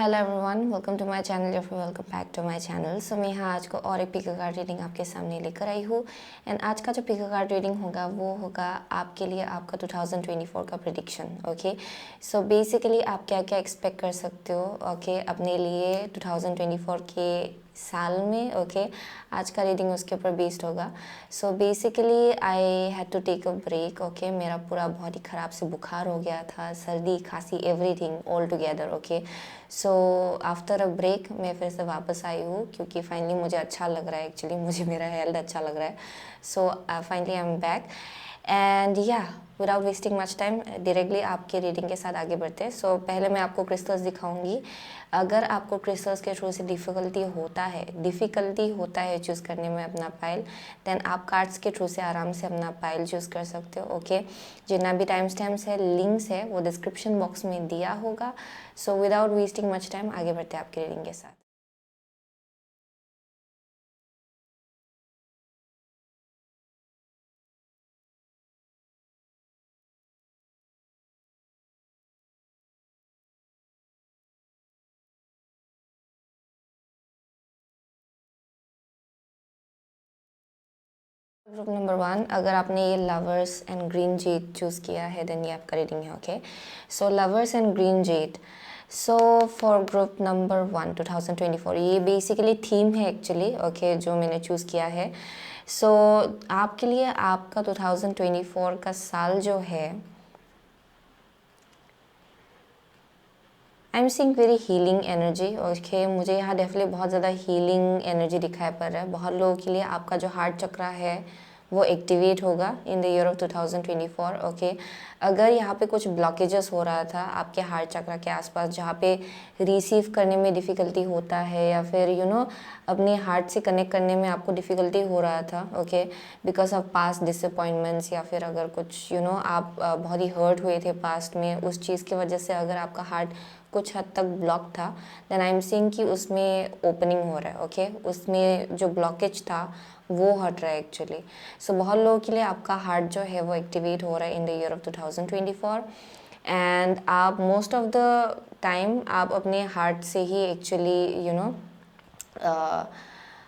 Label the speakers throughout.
Speaker 1: Hello everyone, welcome to my channel या फिर welcome back to my channel. So मैं यहाँ आज को और एक पिको कार्ड रीडिंग आपके सामने लेकर आई हूँ। एंड आज का जो पिको कार्ड रीडिंग होगा वो होगा आपके लिए आपका 2024 का प्रेडिक्शन। ओके, सो बेसिकली आप क्या क्या एक्सपेक्ट कर सकते हो ओके अपने लिए 2024 के साल में। ओके, आज का रीडिंग उसके ऊपर बेस्ड होगा। So basically I had to take a break. Okay, मेरा पूरा बहुत ही ख़राब से बुखार हो गया था, सर्दी खांसी everything all together. Okay, so after a break मैं फिर से वापस आई हूँ क्योंकि फाइनली मुझे अच्छा लग रहा है। एक्चुअली मुझे मेरा हेल्थ अच्छा लग रहा है। So finally I am back and yeah without wasting much time directly आपके रीडिंग के साथ आगे बढ़ते हैं। सो पहले मैं आपको क्रिस्टल्स दिखाऊंगी। अगर आपको क्रिस्टल्स के थ्रू से डिफ़िकल्टी होता है चूज़ करने में अपना पाइल, देन आप कार्ड्स के थ्रू से आराम से अपना पाइल चूज़ कर सकते हो। ओके, जितना भी टाइम स्टैम्प्स है, लिंक्स है, वो डिस्क्रिप्शन बॉक्स में दिया होगा। So without wasting much time आगे बढ़ते हैं आपके रीडिंग के साथ। ग्रुप नंबर 1, अगर आपने ये lovers and green Z choose किया है देन ये आपका रीडिंग है। Okay, so lovers and green Z. So for group number 1 2024 ये बेसिकली थीम है एक्चुअली। ओके, जो मैंने चूज़ किया है। सो आपके लिए आपका 2024 का साल जो है, आई am seeing very healing energy. Okay, मुझे यहाँ डेफिनेटली बहुत ज़्यादा हीलिंग एनर्जी दिखाई पड़ रहा है। बहुत लोगों के लिए आपका जो हार्ट चक्रा है वो एक्टिवेट होगा in the year of 2024। Okay, अगर यहाँ पे कुछ ब्लॉकेजेस हो रहा था आपके हार्ट चक्रा के आसपास, जहाँ पे रिसीव करने में डिफ़िकल्टी होता है या फिर अपने हार्ट से कनेक्ट करने में आपको डिफ़िकल्टी हो रहा था। Okay, because of past disappointments या फिर अगर कुछ आप बहुत ही हर्ट हुए थे पास्ट में, उस चीज़ की वजह से अगर आपका हार्ट कुछ हद तक ब्लॉक था, देन आई एम सीइंग कि उसमें ओपनिंग हो रहा है। ओके, उसमें जो ब्लॉकेज था वो हट रहा है एक्चुअली। सो बहुत लोगों के लिए आपका हार्ट जो है वो एक्टिवेट हो रहा है in the year of 2024। And आप मोस्ट ऑफ द टाइम आप अपने हार्ट से ही एक्चुअली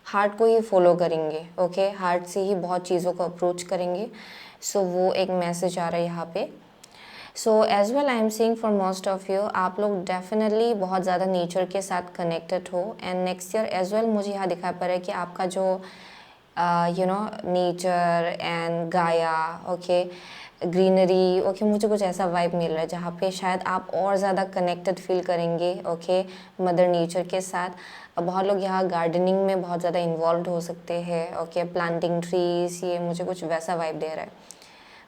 Speaker 1: हार्ट को ही फॉलो करेंगे। ओके, हार्ट से ही बहुत चीज़ों को अप्रोच करेंगे। सो वो एक मैसेज आ रहा है यहाँ पे। So as well I am seeing for most of you, आप लोग डेफिनेटली बहुत ज़्यादा नेचर के साथ कनेक्टेड हो। And next year as well मुझे यहाँ दिखाई पड़ रहा है कि आपका जो nature and Gaia, okay, greenery, okay, मुझे कुछ ऐसा वाइब मिल रहा है जहाँ पे शायद आप और ज़्यादा कनेक्टेड फील करेंगे। ओके, मदर नेचर के साथ। बहुत लोग यहाँ गार्डनिंग में बहुत ज़्यादा इन्वॉल्व हो सकते हैं। ओके, प्लांटिंग ट्रीज, ये मुझे कुछ वैसा वाइब दे रहा है।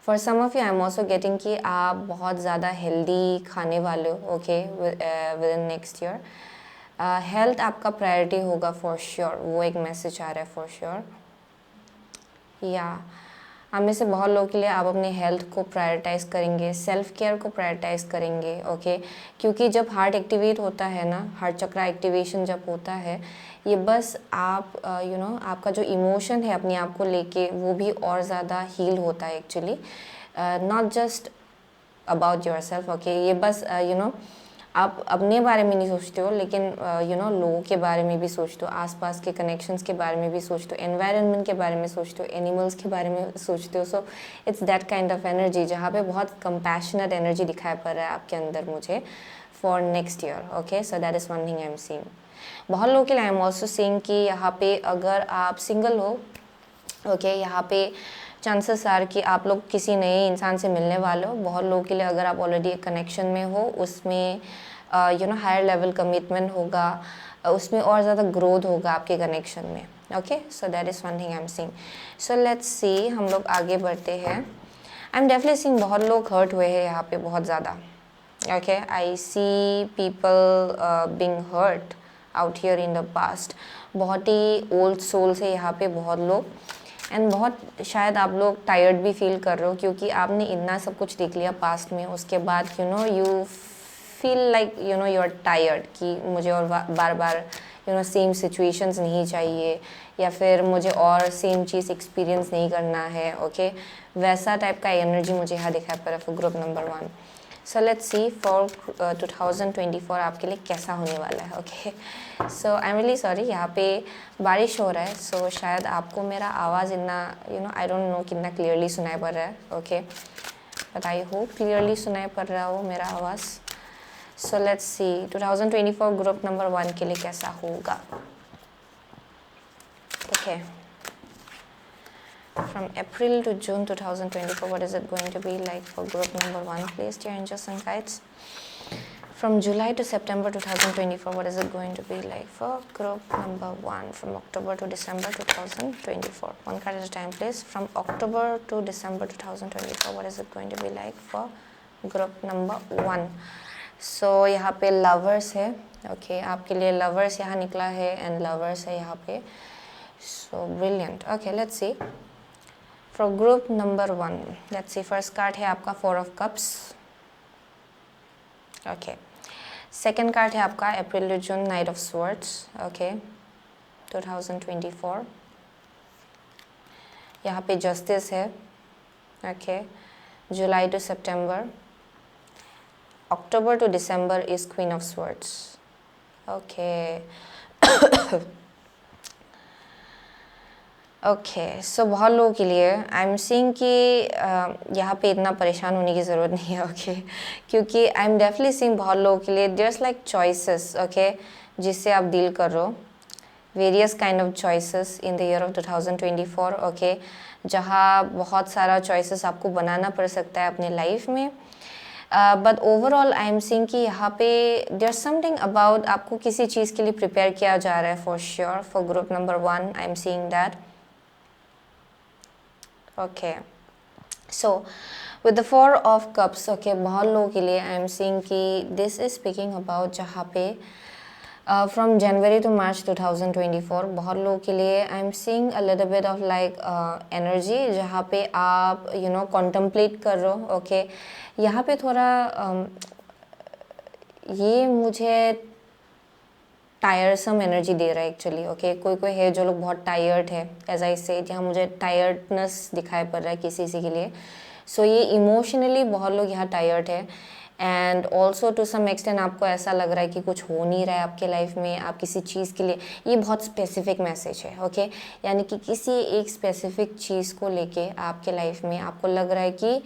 Speaker 1: For some of you I am also getting कि आप बहुत ज़्यादा हेल्दी खाने वाले हो। Okay, within next year health आपका प्रायोरिटी होगा फॉर श्योर। वो एक मैसेज आ रहा है फॉर श्योर। या हम में से बहुत लोगों के लिए आप अपने हेल्थ को प्रायोरिटाइज करेंगे, सेल्फ केयर को प्रायोरिटाइज करेंगे। ओके, क्योंकि जब हार्ट एक्टिवेट होता है ना, हार्ट चक्रा एक्टिवेशन जब होता है, ये बस आप आपका जो इमोशन है अपने आप को लेके वो भी और ज़्यादा हील होता है actually. Not just about your self. Okay, ये बस आप अपने बारे में नहीं सोचते हो, लेकिन लोगों के बारे में भी सोचते हो, आसपास के कनेक्शंस के बारे में भी सोचते हो, एनवायरनमेंट के बारे में सोचते हो, एनिमल्स के बारे में सोचते हो। So it's that kind of energy जहाँ पे बहुत कंपैशनेट एनर्जी दिखाई पड़ रहा है आपके अंदर मुझे for next year. Okay, so that is one thing I am seeing. बहुत लोगों के लिए आई एम ऑल्सो सीइंग कि यहाँ पे अगर आप सिंगल हो, ओके, यहाँ पे चांसेस आर कि आप लोग किसी नए इंसान से मिलने वाले हो। बहुत लोगों के लिए अगर आप ऑलरेडी एक कनेक्शन में हो, उसमें हायर लेवल कमिटमेंट होगा, उसमें और ज़्यादा ग्रोथ होगा आपके कनेक्शन में। Okay, so that is one thing I am seeing. So let's सी, हम लोग आगे बढ़ते हैं। आई एम डेफिनेटली सीइंग बहुत लोग हर्ट हुए हैं यहाँ पे बहुत ज़्यादा। Okay, I see people being hurt out here in the past. बहुत ही ओल्ड सोल से यहाँ पे बहुत लोग, एंड बहुत शायद आप लोग टायर्ड भी फील कर रहे हो क्योंकि आपने इतना सब कुछ देख लिया पास्ट में। उसके बाद you feel like you are tired कि मुझे और बार बार सेम सिचुएशंस नहीं चाहिए, या फिर मुझे और सेम चीज़ एक्सपीरियंस नहीं करना है। ओके, वैसा टाइप का एनर्जी मुझे यहाँ दिखाई पड़ रहा है for group number 1। So let's see for 2024 आपके लिए कैसा होने वाला है. Okay, so I am really sorry, यहाँ पे बारिश हो रहा है, सो शायद आपको मेरा आवाज़ इतना आई डोंट नो कितना क्लियरली सुनाई पड़ रहा है. Okay, but I hope clearly सुनाई पड़ रहा हो मेरा आवाज़. सो लेट्स सी 2024 ग्रुप नंबर 1 के लिए कैसा होगा. Okay, from April to June 2024, what is it going to be like for group number 1, please, dear angels and guides? From July to September 2024, what is it going to be like for group number 1? From October to December 2024, one card at a time, please. From October to December 2024, what is it going to be like for group number 1? So यहाँ पे lovers है. Okay, आपके लिए lovers यहाँ निकला है and lovers है यहाँ पे. So brilliant. Okay, let's see. For group number 1, let's see, first card है आपका 4 of cups. Okay, second card है आपका April to June Knight of Swords. Okay, 2024. यहाँ पे Justice है. Okay, July to September. October to December is Queen of Swords. Okay. Okay, so बहुत लोगों के लिए आई एम सीइंग कि यहाँ पे इतना परेशान होने की ज़रूरत नहीं है. ओके, क्योंकि आई एम डेफिनेटली सीइंग बहुत लोगों के लिए देयर्स लाइक चॉइसेस. ओके, जिससे आप डील कर रहे हो, various kind of choices in the year of 2024. Okay, जहाँ बहुत सारा चॉइसेस आपको बनाना पड़ सकता है अपने लाइफ में. But overall I am seeing कि यहाँ पे देयर समथिंग अबाउट आपको किसी चीज़ के लिए प्रिपेयर किया जा रहा है for sure. For group number 1 I am seeing that. Okay, so with the 4 of cups, okay, बहुत लोगों के लिए आई एम सीइंग कि दिस इज स्पीकिंग अबाउट जहाँ पे फ्रॉम जनवरी टू मार्च 2024 बहुत लोगों के लिए I am seeing a little bit of like energy जहाँ पे आप कॉन्टम्पलेट कर रहे हो. ओके, यहाँ पे थोड़ा ये मुझे टायरसम एनर्जी दे रहा है एक्चुअली. ओके, कोई है जो लोग बहुत टायर्ड है, एज आई सेड, यहाँ मुझे टायर्डनेस दिखाई पड़ रहा है किसी के लिए. सो ये इमोशनली बहुत लोग यहाँ टायर्ड है. And also to some extent आपको ऐसा लग रहा है कि कुछ हो नहीं रहा है आपके लाइफ में, आप किसी चीज़ के लिए, ये बहुत स्पेसिफिक मैसेज है. ओके, यानी कि किसी एक स्पेसिफिक चीज़ को लेके आपके लाइफ में आपको लग रहा है कि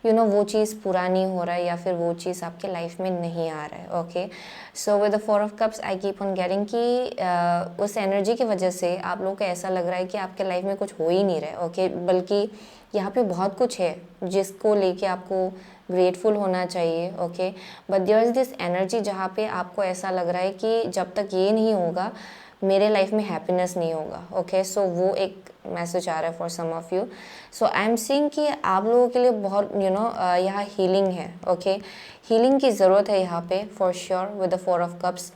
Speaker 1: वो चीज़ पुरानी हो रहा है या फिर वो चीज़ आपके लाइफ में नहीं आ रहा है. Okay, so with the 4 of cups I keep on getting कि उस एनर्जी की वजह से आप लोगों को ऐसा लग रहा है कि आपके लाइफ में कुछ हो ही नहीं रहा है. ओके, बल्कि यहाँ पे बहुत कुछ है जिसको लेके आपको ग्रेटफुल होना चाहिए. Okay, but there is this energy जहाँ पे आपको ऐसा लग रहा है कि जब तक ये नहीं होगा मेरे लाइफ में हैप्पीनेस नहीं होगा. ओके, सो वो एक मैसेज आ रहा है for some of you. So I am seeing कि आप लोगों के लिए बहुत यहाँ हीलिंग है. ओके, हीलिंग की ज़रूरत है यहाँ पे for sure with the 4 of cups.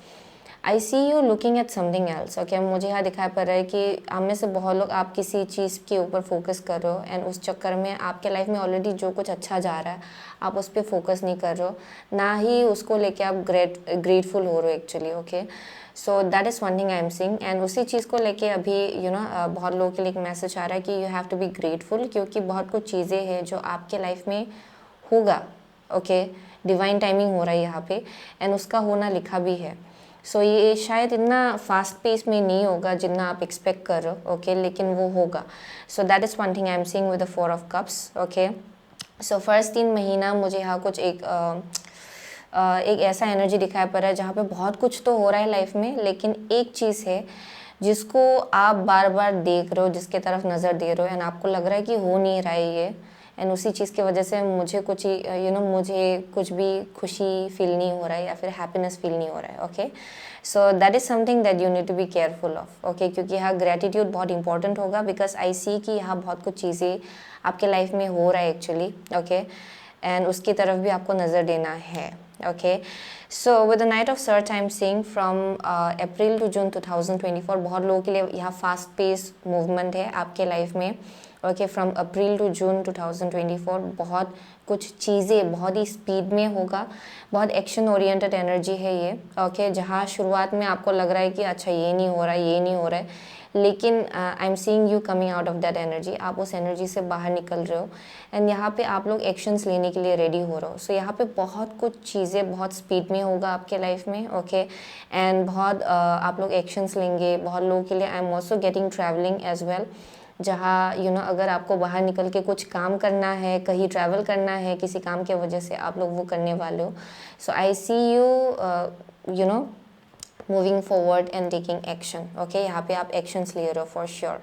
Speaker 1: I see you looking at something else. Okay, मुझे यहाँ दिखाई पड़ रहा है कि आप में से बहुत लोग आप किसी चीज़ के ऊपर फोकस कर रहे हो एंड उस चक्कर में आपके लाइफ में ऑलरेडी जो कुछ अच्छा जा रहा है आप उस पर फोकस नहीं कर रहे हो, ना ही उसको लेके आप ग्रेटफुल हो रहे हो actually. Okay, so that is one thing I am seeing. And उसी चीज़ को लेके अभी बहुत लोगों के लिए एक मैसेज आ रहा है कि you have to be grateful, क्योंकि बहुत कुछ चीज़ें हैं जो आपके लाइफ में होगा. ओके, डिवाइन टाइमिंग हो रहा है यहाँ पे एंड उसका होना लिखा भी है. सो ये शायद इतना फास्ट पेस में नहीं होगा जितना आप एक्सपेक्ट कर रहे हो. ओके, लेकिन वो होगा. सो that is one thing I am seeing with the 4 of cups. Okay, so first 3 महीना मुझे यहाँ कुछ एक ऐसा एनर्जी दिखाई पड़ रहा है जहाँ पे बहुत कुछ तो हो रहा है लाइफ में, लेकिन एक चीज़ है जिसको आप बार बार देख रहे हो, जिसके तरफ नज़र दे रहे हो एंड आपको लग रहा है कि हो नहीं रहा है ये, एंड उसी चीज़ की वजह से मुझे कुछ मुझे कुछ भी खुशी फील नहीं हो रहा है या फिर हैप्पीनेस फील नहीं हो रहा है. Okay, so that is something that you need to be careful of. Okay, क्योंकि यहाँ ग्रेटिट्यूड बहुत इंपॉर्टेंट होगा, बिकॉज आई सी कि यहाँ बहुत कुछ चीज़ें आपके लाइफ में हो रहा है एक्चुअली. ओके, एंड उसकी तरफ भी आपको नज़र देना है. Okay, so with the knight of swords I am seeing from April to June 2024 बहुत लोगों के लिए यहाँ फास्ट पेस मूवमेंट है आपके लाइफ में. Okay, from April to June 2024 बहुत कुछ चीज़ें बहुत ही स्पीड में होगा, बहुत एक्शन ओरिएंटेड एनर्जी है ये. ओके, जहाँ शुरुआत में आपको लग रहा है कि अच्छा ये नहीं हो रहा है, ये नहीं हो रहा है, लेकिन आई am seeing you coming out of that energy, आप उस एनर्जी से बाहर निकल रहे हो एंड यहाँ पे आप लोग एक्शंस लेने के लिए रेडी हो रहे हो। सो यहाँ पे बहुत कुछ चीज़ें बहुत स्पीड में होगा आपके लाइफ में, ओके एंड बहुत आप लोग एक्शंस लेंगे। बहुत लोगों के लिए I am also getting travelling as well, जहाँ अगर आपको बाहर निकल के कुछ काम करना है, कहीं ट्रैवल करना है किसी काम के वजह से, आप लोग वो करने वाले हो। So I see you moving forward and taking action, okay यहाँ पे आप एक्शंस ले रहे हो फॉर श्योर।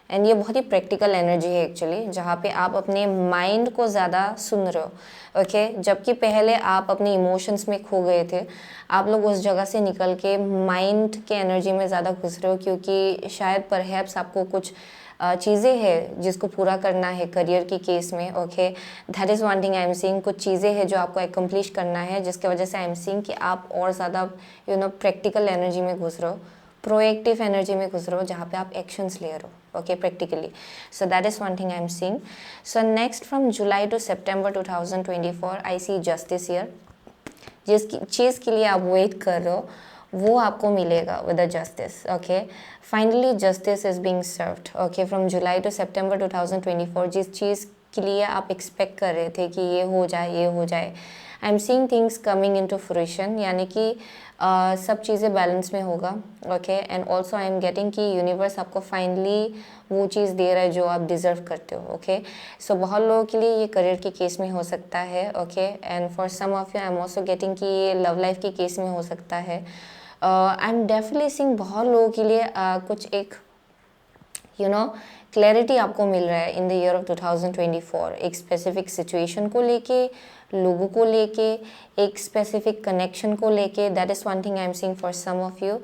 Speaker 1: एंड ये बहुत ही प्रैक्टिकल एनर्जी है एक्चुअली, जहाँ पे आप अपने माइंड को ज़्यादा सुन रहे हो, ओके जबकि पहले आप अपने इमोशंस में खो गए थे। आप लोग उस जगह से निकल के माइंड के एनर्जी में ज़्यादा घुस रहे हो, क्योंकि शायद परहैप्स आपको कुछ चीज़ें हैं जिसको पूरा करना है करियर की केस में, okay that is one thing I am seeing. कुछ चीज़ें हैं जो आपको एकम्प्लिश करना है, जिसके वजह से आई एम सीइंग कि आप और ज़्यादा प्रैक्टिकल एनर्जी में घुस रहे हो, प्रोएक्टिव एनर्जी में घुस रहे हो, जहाँ पे आप एक्शंस ले रहे हो, okay practically. So that is one thing I am seeing. So next from July to September 2024 I see justice year. जिस चीज़ के लिए आप वेट कर रहे हो वो आपको मिलेगा with the justice, okay finally justice is being served, okay from July to September 2024। जिस चीज़ के लिए आप एक्सपेक्ट कर रहे थे कि ये हो जाए ये हो जाए, आई am seeing things coming into fruition, यानी कि सब चीज़ें बैलेंस में होगा, okay and also I am getting कि यूनिवर्स आपको फाइनली वो चीज़ दे रहा है जो आप डिज़र्व करते हो, ओके सो बहुत लोगों के लिए ये करियर के केस में हो सकता है, okay and for some of you I am also getting कि ये लव लाइफ के केस में हो सकता है। आई एम डेफिनेटली सीइंग बहुत लोगों के लिए कुछ एक क्लैरिटी आपको मिल रहा है इन द ईयर ऑफ 2024, एक स्पेसिफिक सिचुएशन को लेके, लोगों को लेके, एक स्पेसिफिक कनेक्शन को लेके। That is one thing I am seeing for some of you,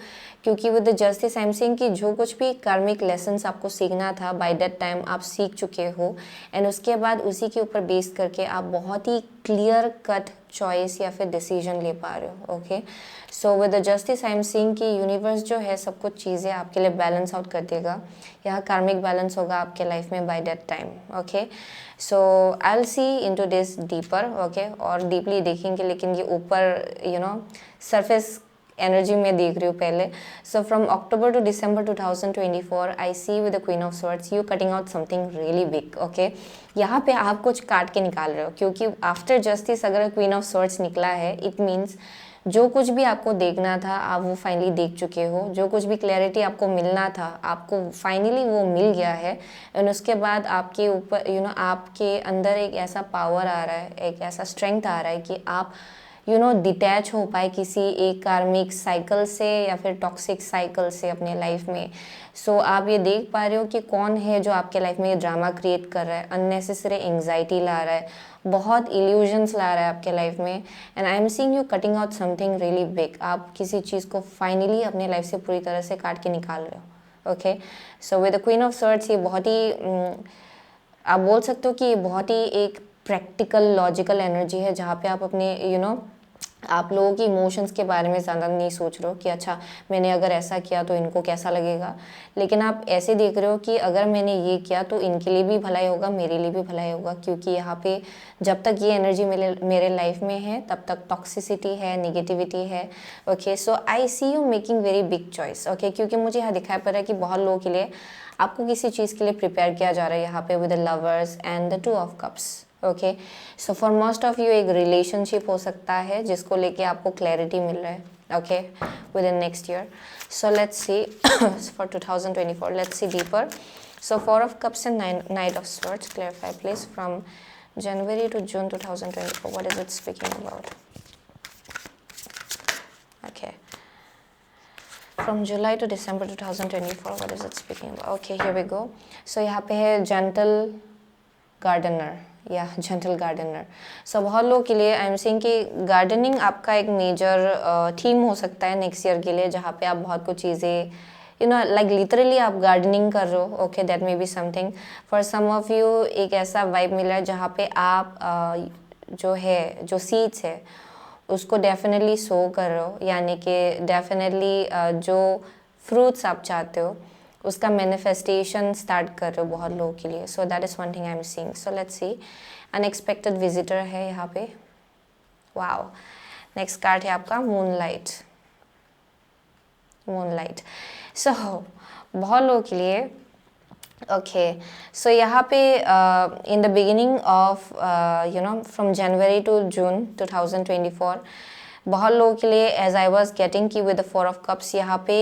Speaker 1: क्योंकि with the justice I am seeing कि जो कुछ भी कार्मिक लेसन्स आपको सीखना था बाय दैट टाइम आप सीख चुके हो, एंड उसके बाद उसी के ऊपर बेस करके आप बहुत ही क्लियर कट चॉइस या फिर डिसीजन ले पा रहे हो, okay so with the justice I am seeing कि यूनिवर्स जो है सब कुछ चीज़ें आपके लिए बैलेंस आउट कर देगा, यहाँ कार्मिक बैलेंस होगा आपके लाइफ में bye that time, okay so I will C into this deeper, okay और डीपली देखेंगे, लेकिन ये ऊपर सरफेस एनर्जी में देख रही हूँ पहले। So from October to December 2024 I see with the queen of swords you cutting out something really big, okay यहाँ पे आप कुछ काट के निकाल रहे हो, क्योंकि आफ्टर जस्टिस अगर क्वीन ऑफ स्वॉर्ड्स निकला है इट मीन्स जो कुछ भी आपको देखना था आप वो फाइनली देख चुके हो, जो कुछ भी क्लैरिटी आपको मिलना था आपको फाइनली वो मिल गया है। एंड उसके बाद आपके ऊपर आपके अंदर एक ऐसा पावर आ रहा है, एक ऐसा स्ट्रेंथ आ रहा है कि आप डिटैच हो पाए किसी एक कार्मिक साइकिल से या फिर टॉक्सिक साइकिल से अपने लाइफ में। सो आप ये देख पा रहे हो कि कौन है जो आपके लाइफ में ये ड्रामा क्रिएट कर रहा है, अननेसेसरी एंग्जाइटी ला रहा है, बहुत इल्यूजन्स ला रहा है आपके लाइफ में। And I am seeing you cutting out something really big, आप किसी चीज़ को फाइनली अपने लाइफ से पूरी तरह से काट के निकाल रहे हो, okay so with the queen of swords ये बहुत ही आप बोल सकते हो कि ये बहुत ही एक प्रैक्टिकल लॉजिकल एनर्जी है, जहाँ पे आप अपने आप लोगों की इमोशंस के बारे में ज़्यादा नहीं सोच रहे हो कि अच्छा मैंने अगर ऐसा किया तो इनको कैसा लगेगा, लेकिन आप ऐसे देख रहे हो कि अगर मैंने ये किया तो इनके लिए भी भलाई होगा, मेरे लिए भी भलाई होगा, क्योंकि यहाँ पे जब तक ये एनर्जी मेरे लाइफ में है तब तक टॉक्सिसिटी है, निगेटिविटी है, okay so I see you making very big choice, okay क्योंकि मुझे यहाँ दिखाई पड़ रहा है कि बहुत लोगों के लिए आपको किसी चीज़ के लिए प्रिपेयर किया जा रहा है यहाँ पे with the lovers and the 2 of cups, okay so for most of you एक रिलेशनशिप हो सकता है जिसको लेके आपको क्लैरिटी मिल रहा है, okay within next year. So let's see for 2024 let's see deeper. So 4 of cups and knight of swords, clarify please from January to June 2024 what is it speaking about, okay from July to December 2024 what is it speaking about, okay here we go। so यहाँ पे है gentle gardener या gentle gardener. सो बहुत लोगों के लिए I am saying कि gardening आपका एक मेजर थीम हो सकता है नेक्स्ट ईयर के लिए, जहाँ पे आप बहुत कुछ चीज़ें लाइक लिटरली आप गार्डनिंग कर रहे हो, okay that may be something for some of you. एक ऐसा वाइब मिल रहा है जहाँ पे आप जो सीड्स है उसको डेफिनेटली सो कर रहे हो, यानी कि डेफिनेटली जो फ्रूट्स आप चाहते हो उसका मैनिफेस्टेशन स्टार्ट कर रहे हो बहुत लोगों के लिए। सो that is one thing I am seeing. So let's C unexpected visitor है यहाँ पे, वाओ। नेक्स्ट कार्ड है आपका मूनलाइट। मूनलाइट सो बहुत लोगों के लिए ओके सो यहाँ पे in the beginning of from January to June 2024 बहुत लोगों के लिए एज आई वॉज गेटिंग की विद द 4 ऑफ कप्स यहाँ पे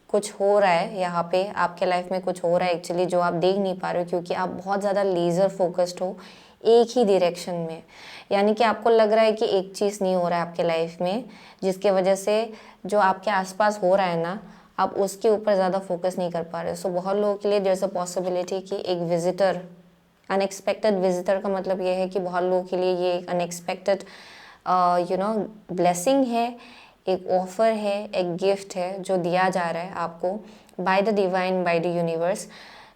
Speaker 1: कुछ हो रहा है, यहाँ पे आपके लाइफ में कुछ हो रहा है एक्चुअली जो आप देख नहीं पा रहे हो, क्योंकि आप बहुत ज़्यादा लेज़र फोकस्ड हो एक ही डायरेक्शन में। यानी कि आपको लग रहा है कि एक चीज़ नहीं हो रहा है आपके लाइफ में, जिसके वजह से जो आपके आसपास हो रहा है ना, आप उसके ऊपर ज़्यादा फोकस नहीं कर पा रहे। सो बहुत लोगों के लिए देयर इज़ अ पॉसिबिलिटी कि एक विजिटर, अनएक्सपेक्टेड विजिटर का मतलब ये है कि बहुत लोगों के लिए ये एक अनएक्सपेक्टेड ब्लेसिंग है, एक ऑफर है, एक गिफ्ट है जो दिया जा रहा है आपको by the divine, by the universe,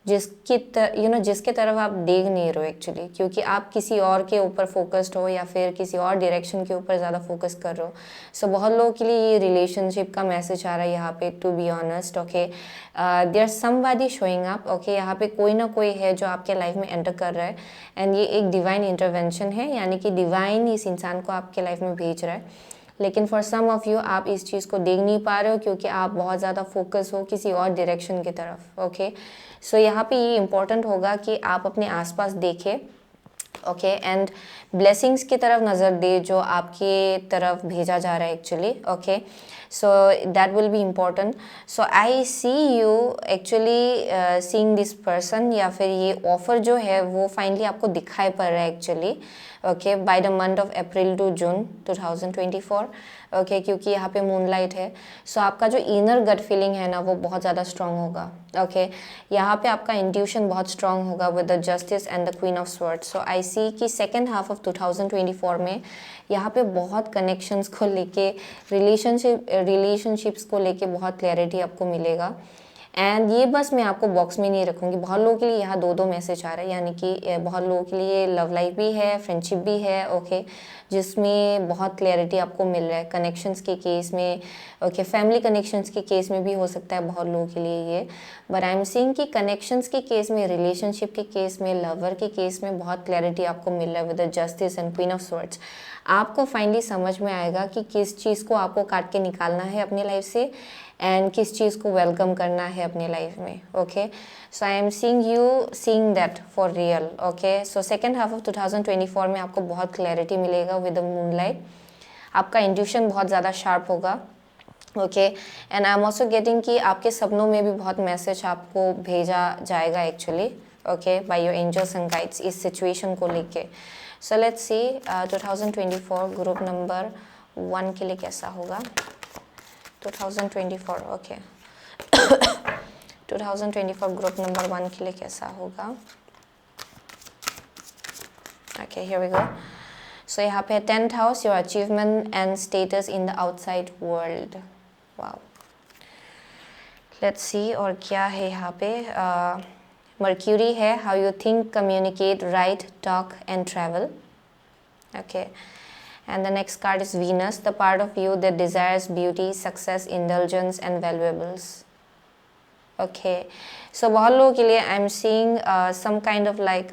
Speaker 1: जिसके तरफ आप देख नहीं रहे हो एक्चुअली, क्योंकि आप किसी और के ऊपर फोकस्ड हो या फिर किसी और डायरेक्शन के ऊपर ज़्यादा फोकस कर रहे हो। सो बहुत लोगों के लिए ये रिलेशनशिप का मैसेज आ रहा है यहाँ पे, to be honest. Okay, there somebody showing up. Okay, यहाँ पे कोई ना कोई है जो आपके लाइफ में एंटर कर रहा है, एंड ये एक डिवाइन इंटरवेंशन है, यानी कि डिवाइन इस इंसान को आपके लाइफ में भेज रहा है। लेकिन फॉर सम ऑफ यू आप इस चीज़ को देख नहीं पा रहे हो क्योंकि आप बहुत ज़्यादा फोकस हो किसी और डायरेक्शन की तरफ। ओके, सो यहाँ पे ये इम्पोर्टेंट होगा कि आप अपने आसपास देखें, ओके, एंड ब्लेसिंग्स की तरफ नज़र दे जो आपके तरफ भेजा जा रहा है actually. Okay, so that will be important. So I see you actually seeing this person, या फिर ये ऑफर जो है वो फाइनली आपको दिखाई पड़ रहा है actually. Okay, by the month of April to June 2024। Okay, क्योंकि यहाँ पे मूनलाइट है, सो आपका जो इनर गट फीलिंग है ना वो बहुत ज़्यादा स्ट्रांग होगा। ओके, यहाँ पे आपका इंट्यूशन बहुत स्ट्रांग होगा with the justice and the queen of swords. So I see कि सेकेंड हाफ ऑफ 2024 में यहाँ पे बहुत कनेक्शंस को लेके, रिलेशनशिप्स को लेके बहुत क्लैरिटी आपको मिलेगा। एंड ये बस मैं आपको बॉक्स में नहीं रखूँगी, बहुत लोगों के लिए यहाँ दो मैसेज आ रहे हैं, यानी कि बहुत लोगों के लिए लव लाइफ भी है, फ्रेंडशिप भी है। ओके, जिसमें बहुत क्लैरिटी आपको मिल रहा है कनेक्शंस के केस में। ओके, फैमिली कनेक्शंस के केस में भी हो सकता है बहुत लोगों के लिए ये, बट आई एम सीइंग कि कनेक्शंस के केस में, रिलेशनशिप के केस में, लवर के केस में बहुत क्लैरिटी आपको मिल रहा है with the justice and queen of swords. आपको फाइनली समझ में आएगा कि किस चीज़ को आपको काट के निकालना है अपनी लाइफ से एंड किस चीज़ को वेलकम करना है अपने लाइफ में। Okay, so I am seeing you seeing that for real. Okay, so second half of 2024 में आपको बहुत क्लैरिटी मिलेगा विद द मूनलाइट। आपका इंट्यूशन बहुत ज़्यादा शार्प होगा। Okay, and I am also getting कि आपके सपनों में भी बहुत मैसेज आपको भेजा जाएगा actually, okay, by your angels and guides इस सिचुएशन को लेके। So let's see 2024 group number 1 के लिए कैसा होगा। 2024 ओके 2024 ग्रुप नंबर 1 के लिए कैसा होगा। Okay, here we go. So यहाँ पे 10th house, your achievement and status in the outside world. Wow, let's see और क्या है यहाँ पे। मर्क्यूरी है, how you think, communicate, right, talk and travel. Okay, and the next card is Venus, the part of you that desires beauty, success, indulgence and valuables. Okay, so बहुत लोगों के लिए I'm seeing some kind of like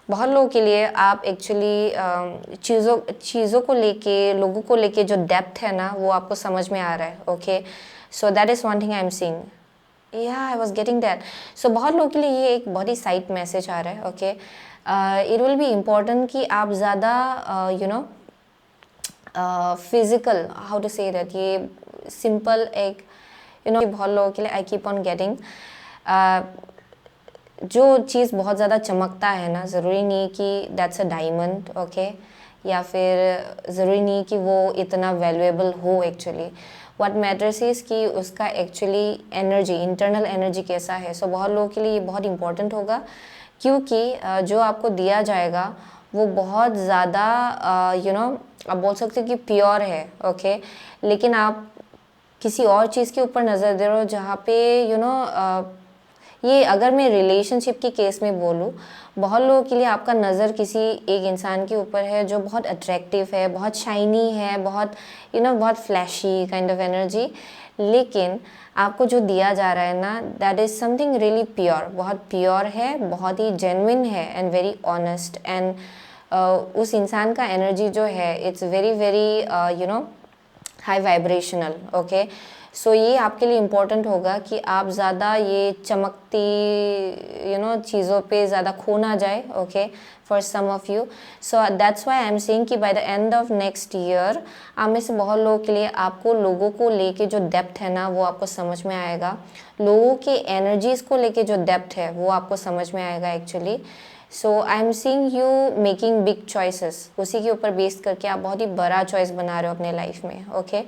Speaker 1: बहुत लोगों के लिए आप actually चीज़ों को लेके, लोगों को लेके जो डेप्थ है ना वो आपको समझ में आ रहा है। Okay, so that is one thing I am seeing. I was getting that. So बहुत लोगों के लिए ये एक बहुत ही साइड मैसेज आ रहा है। Okay, it will be important कि आप ज़्यादा physical, how to say that, ये सिंपल एक बहुत लोगों के लिए आई कीप ऑन गेटिंग जो चीज़ बहुत ज़्यादा चमकता है ना, ज़रूरी नहीं कि दैट्स अ डायमंड। ओके, या फिर ज़रूरी नहीं कि वो इतना वैल्यूएबल हो एक्चुअली। व्हाट मैटर्स इज़ कि उसका एक्चुअली एनर्जी, इंटरनल एनर्जी कैसा है। सो बहुत लोगों के लिए ये बहुत इंपॉर्टेंट होगा, क्योंकि जो आपको दिया जाएगा वो बहुत ज़्यादा आप बोल सकते हो कि प्योर है। ओके, लेकिन आप किसी और चीज़ के ऊपर नज़र दे रहे हो जहाँ पे ये अगर मैं रिलेशनशिप के केस में बोलूँ, बहुत लोगों के लिए आपका नज़र किसी एक इंसान के ऊपर है जो बहुत अट्रैक्टिव है, बहुत शाइनी है, बहुत बहुत फ्लैशी काइंड ऑफ एनर्जी, लेकिन आपको जो दिया जा रहा है ना, that is something really pure, बहुत प्योर है, बहुत ही जेन्युइन है एंड वेरी ऑनेस्ट। एंड उस इंसान का एनर्जी जो है it's very very high vibrational. Okay, so ये आपके लिए इम्पोर्टेंट होगा कि आप ज़्यादा ये चमकती चीज़ों पे ज़्यादा खो ना जाए, okay, for some of you. So that's why I am saying कि by the end of next year आप में से बहुत लोगों के लिए आपको लोगों को लेके जो डेप्थ है ना वो आपको समझ में आएगा. लोगों की एनर्जीज़ को लेके जो डेप्थ है वो आपको समझ में आएगा actually. So I am seeing you making big choices. उसी के ऊपर बेस करके आप बहुत ही बड़ा चॉइस बना रहे हो अपने लाइफ में, okay.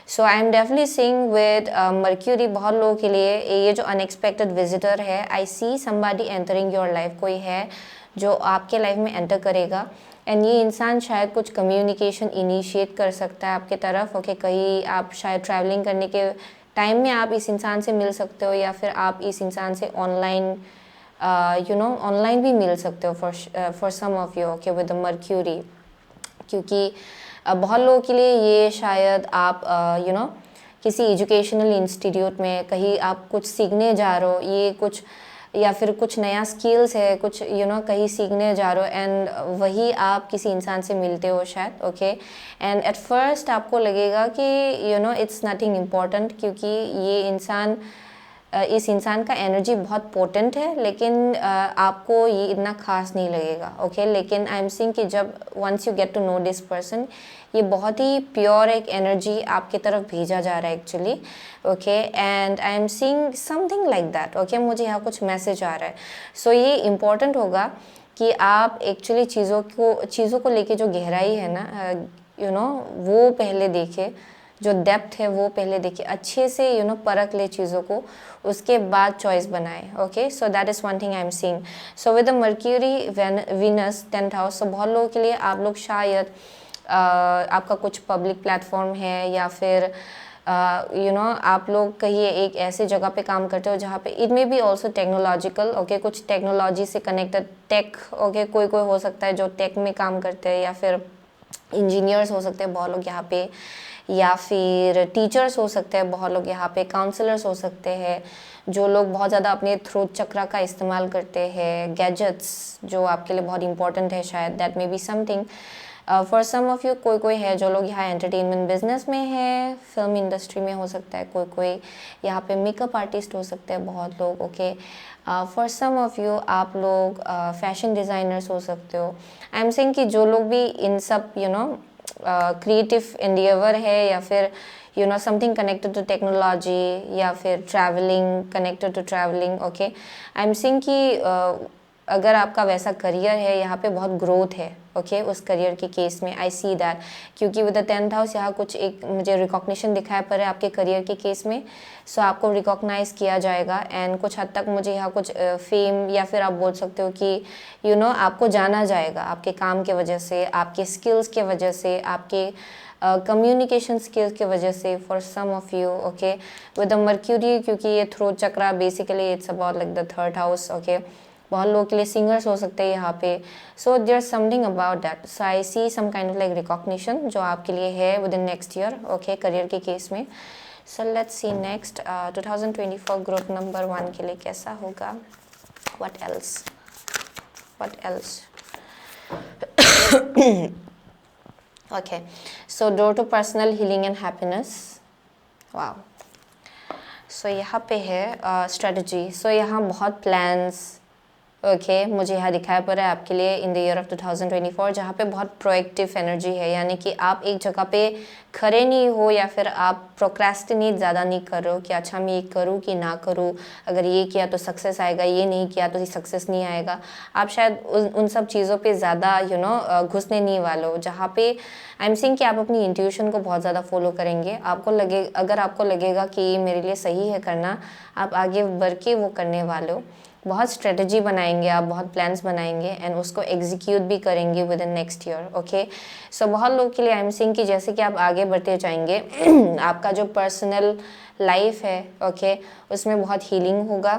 Speaker 1: So I am definitely seeing with Mercury बहुत लोगों के लिए ये जो अनएक्सपेक्टेड विजिटर है, I see somebody entering your life. कोई है जो आपके लाइफ में एंटर करेगा एंड ये इंसान शायद कुछ कम्युनिकेशन इनिशिएट कर सकता है आपके तरफ, ओके. कहीं आप शायद ट्रैवलिंग करने के टाइम में आप इस इंसान से मिल सकते हो या फिर आप इस इंसान से ऑनलाइन ऑनलाइन भी मिल सकते हो for some of you, okay, with the mercury. क्योंकि बहुत लोगों के लिए ये शायद आप किसी एजुकेशनल इंस्टीट्यूट में कहीं आप कुछ सीखने जा रहे हो, ये कुछ या फिर कुछ नया स्किल्स है, कुछ कहीं सीखने जा रहे हो एंड वही आप किसी इंसान से मिलते हो शायद, ओके. एंड एट फर्स्ट आपको लगेगा कि इट्स नथिंग इम्पॉर्टेंट, क्योंकि ये इंसान इस इंसान का एनर्जी बहुत पोटेंट है, लेकिन आपको ये इतना खास नहीं लगेगा, ओके. लेकिन आई एम सीइंग कि जब once you get to know this person, ये बहुत ही प्योर एक एनर्जी आपकी तरफ भेजा जा रहा है actually, okay. And I am seeing something like that, okay. मुझे यहाँ कुछ मैसेज आ रहा है. सो ये इम्पोर्टेंट होगा कि आप एक्चुअली चीज़ों को लेके जो गहराई है ना वो पहले देखें, जो डेप्थ है वो पहले देखिए, अच्छे से परख ले चीज़ों को, उसके बाद चॉइस बनाए, okay. So that is one thing I am seeing. So with the Mercury Venus 10th house, so बहुत लोगों के लिए आप लोग शायद आपका कुछ पब्लिक प्लेटफॉर्म है या फिर आप लोग कहीं एक ऐसे जगह पे काम करते हो जहाँ पे it may be also technological, okay. कुछ टेक्नोलॉजी से कनेक्टेड टेक, ओके. कोई हो सकता है जो टेक में काम करते हैं या फिर इंजीनियर्स हो सकते हैं बहुत लोग यहाँ पे, या फिर टीचर्स हो सकते हैं बहुत लोग यहाँ पे, काउंसलर्स हो सकते हैं जो लोग बहुत ज़्यादा अपने थ्रोट चक्रा का इस्तेमाल करते हैं, गैजेट्स जो आपके लिए बहुत इंपॉर्टेंट है शायद, that may be something for some of you. कोई है जो लोग यहाँ एंटरटेनमेंट बिजनेस में है, फिल्म इंडस्ट्री में हो सकता है, कोई यहाँ पे मेकअप आर्टिस्ट हो सकते हैं बहुत लोग, okay. For some of you आप लोग फैशन डिज़ाइनर्स हो सकते हो. आई एम सेइंग कि जो लोग भी इन सब क्रिएटिव एंडिवर है या फिर समथिंग कनेक्टेड टू टेक्नोलॉजी या फिर travelling, connected to travelling, okay. I am saying कि अगर आपका वैसा करियर है, यहाँ पे बहुत ग्रोथ है, ओके. उस करियर के केस में आई सी दैट, क्योंकि विद द 10th हाउस यहाँ कुछ एक मुझे रिकॉग्निशन दिखाया पर है आपके करियर के केस में. सो आपको रिकॉग्नाइज किया जाएगा एंड कुछ हद तक मुझे यहाँ कुछ फेम या फिर आप बोल सकते हो कि आपको जाना जाएगा आपके काम के वजह से, आपके स्किल्स के वजह से, आपके कम्युनिकेशन स्किल्स की वजह से, for some of you, okay. With the mercury, क्योंकि ये throat chakra basically it's about like the 3rd house, okay. बहुत लोगों के लिए सिंगर्स हो सकते हैं यहाँ पे. So there something about that. So I see some kind of like recognition जो आपके लिए है within next year, okay, career के केस में. So let's see next 2024 group number 1 के लिए कैसा होगा. What else okay. So door to personal healing and happiness. Wow. So यहाँ पे है स्ट्रेटजी. सो यहाँ बहुत प्लान्स, ओके, मुझे यहाँ दिखाया पड़ रहा है आपके लिए इन द ईयर ऑफ 2024, जहाँ पे बहुत प्रोएक्टिव एनर्जी है, यानी कि आप एक जगह पे खड़े नहीं हो या फिर आप प्रोक्रेस्टिनेट ज़्यादा नहीं कर रहे हो कि अच्छा मैं ये करूँ कि ना करूँ, अगर ये किया तो सक्सेस आएगा, ये नहीं किया तो सक्सेस नहीं आएगा. आप शायद उन सब चीज़ों पे ज़्यादा घुसने नहीं वाले हो, जहाँ पे आई एम सीइंग कि आप अपनी इंट्यूशन को बहुत ज़्यादा फॉलो करेंगे. अगर आपको लगेगा कि ये मेरे लिए सही है करना, आप आगे बढ़ के वो करने वाले हो. बहुत स्ट्रेटजी बनाएंगे आप, बहुत प्लान्स बनाएंगे एंड उसको एग्जीक्यूट भी करेंगे within next year, okay. So बहुत लोग के लिए आई एम सीइंग कि जैसे कि आप आगे बढ़ते जाएंगे आपका जो पर्सनल लाइफ है, ओके, उसमें बहुत हीलिंग होगा,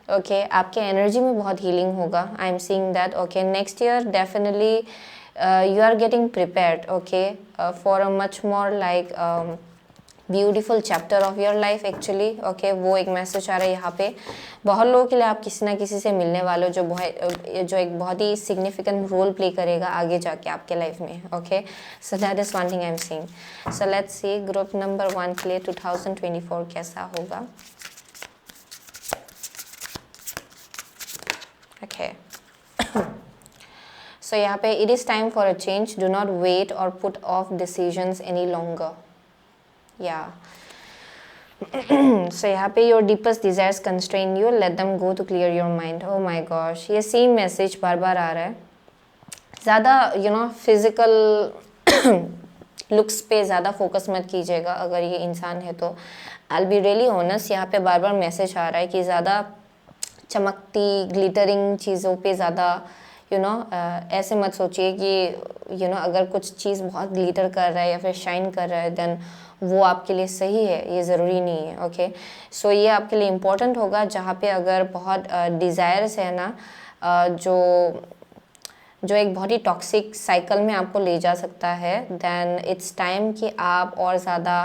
Speaker 1: ओके. आपके एनर्जी में बहुत हीलिंग होगा. I am seeing that, okay. Next year definitely you are getting prepared, okay, for a much more like beautiful chapter of your life actually, okay. वो एक मैसेज आ रहा है यहाँ पे। बहुत लोगों के लिए आप किसी ना किसी से मिलने वाले हो जो एक बहुत ही सिग्निफिकेंट रोल प्ले करेगा आगे जाके आपके लाइफ में, okay. So that is one thing I am seeing. So let's see group number 1 के लिए 2024 कैसा होगा, ओके। सो यहाँ पे it is time for a change, do not wait or put off decisions any longer, yeah so यहाँ पे your deepest desires constrain you, let them go to clear your mind. Oh my gosh, ये same message बार बार आ रहा है। ज़्यादा physical looks पे ज़्यादा फोकस मत कीजिएगा अगर ये इंसान है तो। आई बी रियली ऑनेस्ट, यहाँ पे बार बार मैसेज आ रहा है कि ज़्यादा चमकती ग्लिटरिंग चीज़ों पे ज़्यादा ऐसे मत सोचिए कि अगर कुछ चीज़ बहुत ग्लिटर कर रहा है या फिर शाइन कर रहा है देन वो आपके लिए सही है, ये ज़रूरी नहीं है, ओके। सो ये आपके लिए इम्पोर्टेंट होगा जहाँ पे अगर बहुत डिज़ायर्स है ना, जो एक बहुत ही टॉक्सिक साइकिल में आपको ले जा सकता है, देन इट्स टाइम कि आप और ज़्यादा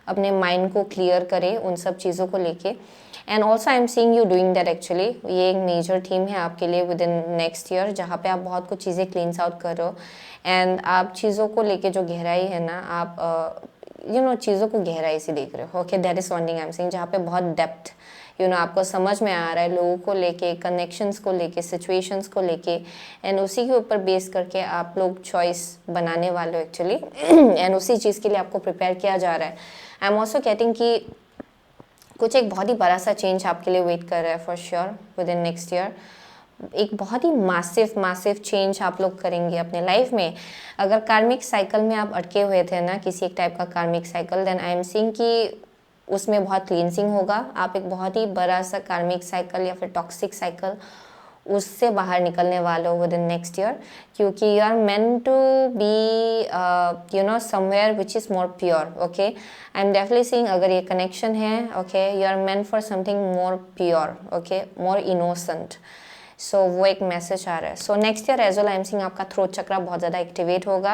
Speaker 1: अपने माइंड को क्लियर करें उन सब चीज़ों को लेके। And also I am seeing you doing that actually. ये एक मेजर थीम है आपके लिए विद इन नेक्स्ट ईयर, जहाँ पे आप बहुत कुछ चीज़ें क्लीन्स आउट कर रहे हो एंड आप चीज़ों को लेके जो गहराई है ना, आप चीज़ों को गहराई से देख रहे हो, okay. That is one thing I am seeing, जहाँ पे बहुत डेप्थ आपको समझ में आ रहा है लोगों को लेके, कनेक्शंस को लेके, सिचुएशंस को लेके, एंड उसी के ऊपर बेस करके आप लोग चॉइस बनाने वाले हो एक्चुअली। एंड उसी चीज़ के लिए आपको प्रिपेयर किया जा रहा है। आई एम ऑल्सो गेटिंग कि कुछ एक बहुत ही बड़ा सा चेंज आपके लिए वेट कर रहा है for sure with in next year. एक बहुत ही मासिव चेंज आप लोग करेंगे अपने लाइफ में। अगर कार्मिक साइकिल में आप अटके हुए थे ना, किसी एक टाइप का karmic cycle, then I am seeing कि उसमें बहुत क्लींसिंग होगा। आप एक बहुत ही बड़ा सा कार्मिक साइकिल या फिर टॉक्सिक साइकिल उससे बाहर निकलने वाले हो विद इन नेक्स्ट ईयर, क्योंकि you are meant to be somewhere which is more pure, okay. I am definitely seeing अगर ये कनेक्शन है, okay, you are meant for something more pure, okay, more innocent. So वो एक message आ रहा है। So next year as well I am seeing आपका throat chakra बहुत ज़्यादा एक्टिवेट होगा।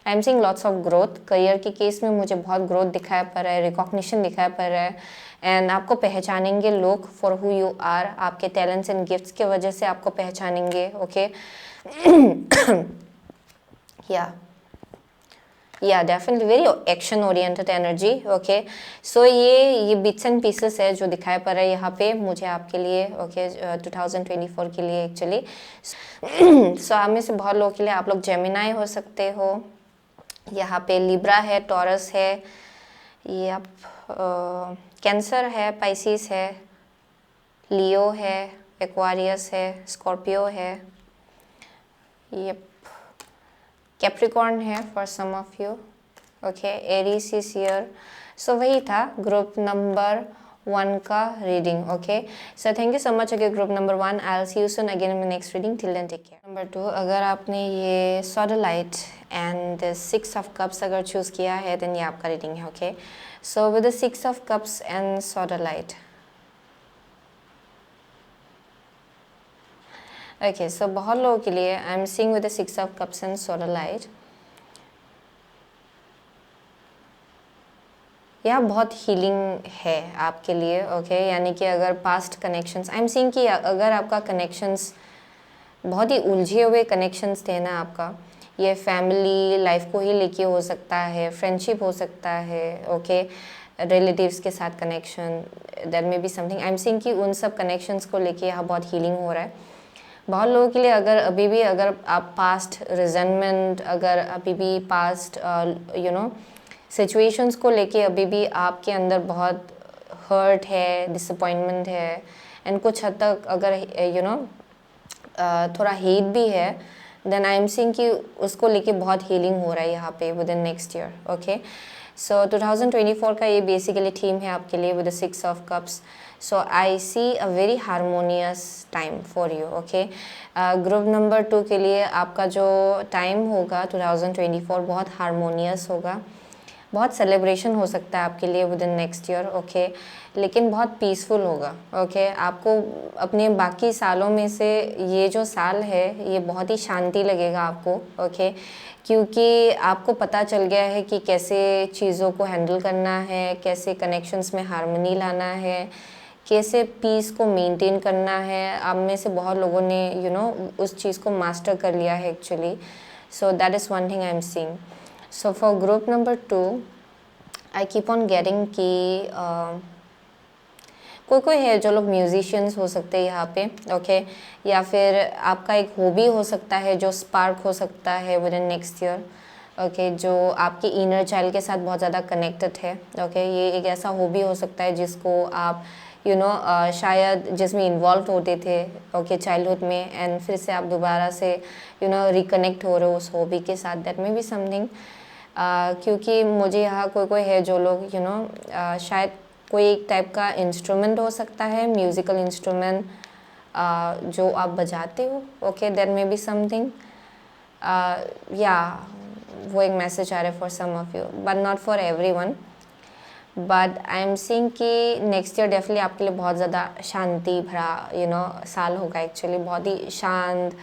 Speaker 1: I am seeing lots of growth. Career के केस में मुझे बहुत ग्रोथ दिखाई पड़ रहा है, रिकॉग्निशन दिखाई पड़ रहा है, एंड आपको पहचानेंगे लोग फॉर हु यू आर। आपके टैलेंट्स एंड गिफ्ट्स की वजह से आपको पहचानेंगे, okay. Yeah definitely very action oriented energy, okay. So ये बिट्स एंड पीसेस है जो दिखाई पड़ रहा है यहाँ पे मुझे आपके लिए, ओके, 2024 के लिए एक्चुअली। सो आप में से बहुत लोगों के लिए आप लोग जेमिनाई हो सकते हो। यहाँ पे लिब्रा है, टॉरस है, ये आप कैंसर है, पाइसिस है, लियो है, एक्वारियस है, स्कॉर्पियो है, ये कैप्रिकॉर्न है for some of you, okay, Aries is here. So वही था ग्रुप नंबर 1 का reading, okay. So thank you so much, okay, group number 1। I will see you soon again in my next reading. Till then take care. Number 2, अगर आपने ये sodalite and 6 of cups अगर choose किया है then ये आपका reading है, okay. So with the 6 of cups and sodalite, okay, so बहुत लोगों के लिए I am seeing with the 6 of cups and sodalite, यह बहुत हीलिंग है आपके लिए, ओके। यानी कि अगर past connections, I am seeing कि अगर आपका कनेक्शंस बहुत ही उलझे हुए कनेक्शंस थे ना आपका, ये फैमिली लाइफ को ही लेके हो सकता है, फ्रेंडशिप हो सकता है, ओके, रिलेटिव्स के साथ connection, that may be something. I am seeing कि उन सब कनेक्शंस को लेके यहाँ बहुत हीलिंग हो रहा है बहुत लोगों के लिए। अगर अभी भी अगर आप पास्ट रिजेंटमेंट, अगर अभी भी पास्ट सिचुएशंस को लेके अभी भी आपके अंदर बहुत हर्ट है, डिसअपॉइंटमेंट है, एंड कुछ हद तक अगर थोड़ा हेट भी है, देन आई एम सीइंग कि उसको लेके बहुत हीलिंग हो रहा है यहाँ पे within next year, okay. So 2024 का ये बेसिकली थीम है आपके लिए with the 6 of cups. So I see a very harmonious time for you, okay. Group number 2 के लिए आपका जो टाइम होगा 2024 बहुत हारमोनियस होगा। बहुत सेलिब्रेशन हो सकता है आपके लिए with in next year, okay, लेकिन बहुत पीसफुल होगा, ओके। आपको अपने बाकी सालों में से ये जो साल है ये बहुत ही शांति लगेगा आपको, ओके, क्योंकि आपको पता चल गया है कि कैसे चीज़ों को हैंडल करना है, कैसे कनेक्शंस में हार्मनी लाना है, कैसे पीस को मेंटेन करना है। आप में से बहुत लोगों ने उस चीज़ को मास्टर कर लिया है actually. So that is one thing I am seeing. So for group number 2 I keep on getting कि कोई है जो लोग म्यूजिशियंस हो सकते हैं यहाँ पे, ओके, या फिर आपका एक हॉबी हो सकता है जो स्पार्क हो सकता है within next year, okay, जो आपके इनर चाइल्ड के साथ बहुत ज़्यादा कनेक्टेड है, ओके। ये एक ऐसा हॉबी हो सकता है जिसको आप शायद जिसमें इन्वॉल्व होते थे, ओके, चाइल्डहुड में, एंड फिर से आप दोबारा से रिकनेक्ट हो रहे हो उस हॉबी के साथ। दैट मे बी समथिंग, क्योंकि मुझे यहाँ कोई है जो लोग शायद कोई एक टाइप का इंस्ट्रूमेंट हो सकता है, म्यूज़िकल इंस्ट्रूमेंट जो आप बजाते हो, okay, that may be something, या वो एक मैसेज आ रहा है for some of you but not for everyone. But I am seeing कि नेक्स्ट ईयर डेफिनेटली आपके लिए बहुत ज़्यादा शांति भरा साल होगा एक्चुअली, बहुत ही शांत,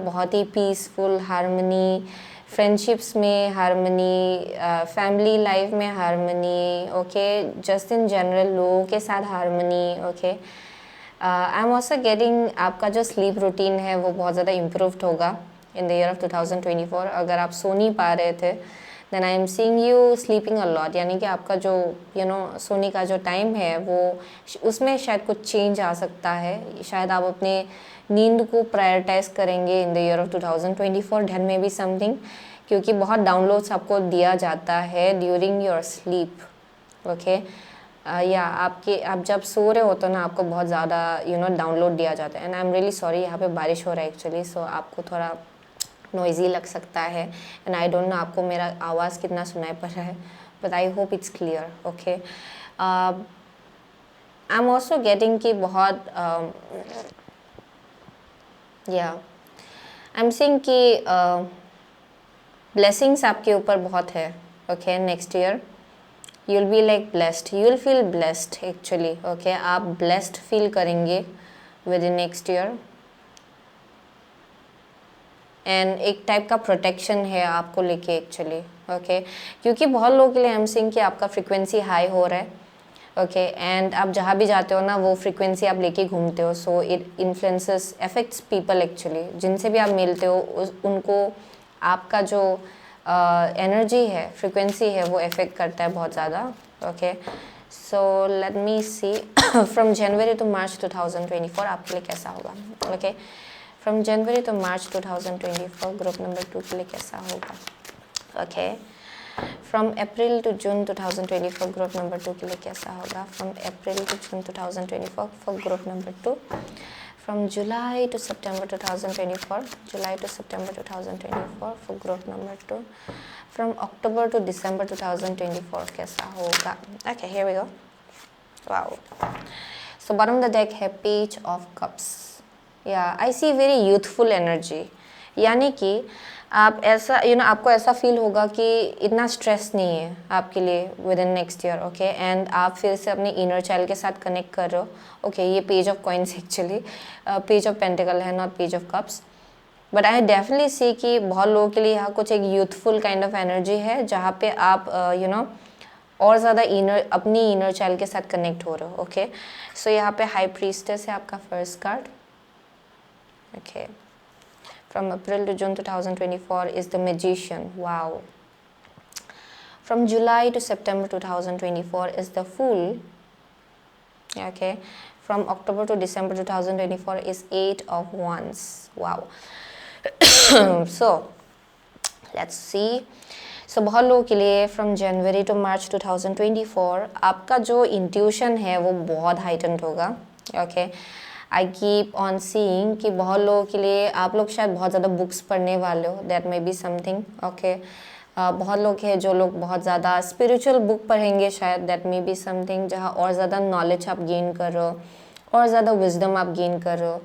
Speaker 1: बहुत ही पीसफुल, हारमनी, फ्रेंडशिप्स में हारमनी, फैमिली लाइफ में harmony, okay, just in general लोगों के साथ harmony, okay. I am also getting आपका जो स्लीप रूटीन है वो बहुत ज़्यादा इम्प्रूव्ड होगा इन द ईयर ऑफ 2024। अगर आप सो नहीं पा रहे थे then I am seeing you sleeping a lot, यानी कि आपका जो सोने का जो टाइम है वो उसमें शायद कुछ चेंज आ सकता है। शायद आप अपने नींद को प्रायोरिटाइज करेंगे in the year of 2024, that may be something, क्योंकि बहुत डाउनलोड्स आपको दिया जाता है ड्यूरिंग योर स्लीप, ओके, या आप जब सो रहे हो तो ना आपको बहुत ज़्यादा डाउनलोड दिया जाता है। And I am really sorry, यहाँ पे बारिश हो रहा है एक्चुअली, सो आपको थोड़ा नॉइजी लग सकता है, एंड आई डोंट नो आपको मेरा आवाज़ कितना सुनाई पड़ रहा है, but I hope it's clear, okay. I am also getting कि बहुत या आई एम सीइंग कि ब्लेसिंग्स आपके ऊपर बहुत है, okay. Next year you will be like blessed, you will feel blessed actually, okay, आप ब्लेस्ड फील करेंगे within next year, and एक टाइप का प्रोटेक्शन है आपको लेके एक्चुअली, ओके, क्योंकि बहुत लोगों के लिए आई एम सीइंग कि आपका फ्रीक्वेंसी हाई हो रहा है, ओके, एंड आप जहाँ भी जाते हो ना वो फ्रीक्वेंसी आप लेके घूमते हो, so it influences affects people actually, जिनसे भी आप मिलते हो उनको आपका जो एनर्जी है, फ्रीक्वेंसी है, वो अफेक्ट करता है बहुत ज़्यादा, okay. So let me see from January to March 2024 आपके लिए कैसा होगा, okay. From January to March 2024 group number 2 के लिए कैसा होगा, okay. From April to June 2024 group number 2 के लिए कैसा होगा, from April to June 2024 for group number 2, from July to September 2024, July to September 2024 for group number 2, from October to December 2024 कैसा होगा, okay, here we go, wow. So bottom of the deck है page of cups, या I see very youthful energy, यानी कि आप ऐसा आपको ऐसा फील होगा कि इतना स्ट्रेस नहीं है आपके लिए with in next year, okay, and आप फिर से अपने इनर चाइल्ड के साथ कनेक्ट कर रहे हो, ओके। ये page of coins actually page of pentacle है, not page of cups, but I definitely see कि बहुत लोगों के लिए यहाँ कुछ एक यूथफुल काइंड ऑफ एनर्जी है जहाँ पे आप और ज़्यादा अपनी इनर चाइल्ड के साथ कनेक्ट हो रहे हो, ओके। सो यहाँ पे हाई प्रीस्टेस है आपका first card, okay. From April to June 2024 is the Magician, wow. From July to September 2024 is the Fool, okay. From October to December 2024 is 8 of Wands, wow. So let's see. So बहुत लोगों के लिए from January to March 2024 आपका जो intuition है वो बहुत heightened होगा, okay. I keep on seeing कि बहुत लोगों के लिए आप लोग शायद बहुत ज़्यादा बुक्स पढ़ने वाले हो, that may be something, okay. बहुत लोग हैं जो लोग बहुत ज़्यादा स्पिरिचुअल बुक पढ़ेंगे शायद, दैट मे बी समथिंग, जहाँ और ज़्यादा नॉलेज आप गेन कर रहे हो और ज़्यादा विजडम आप गेन कर रहे हो,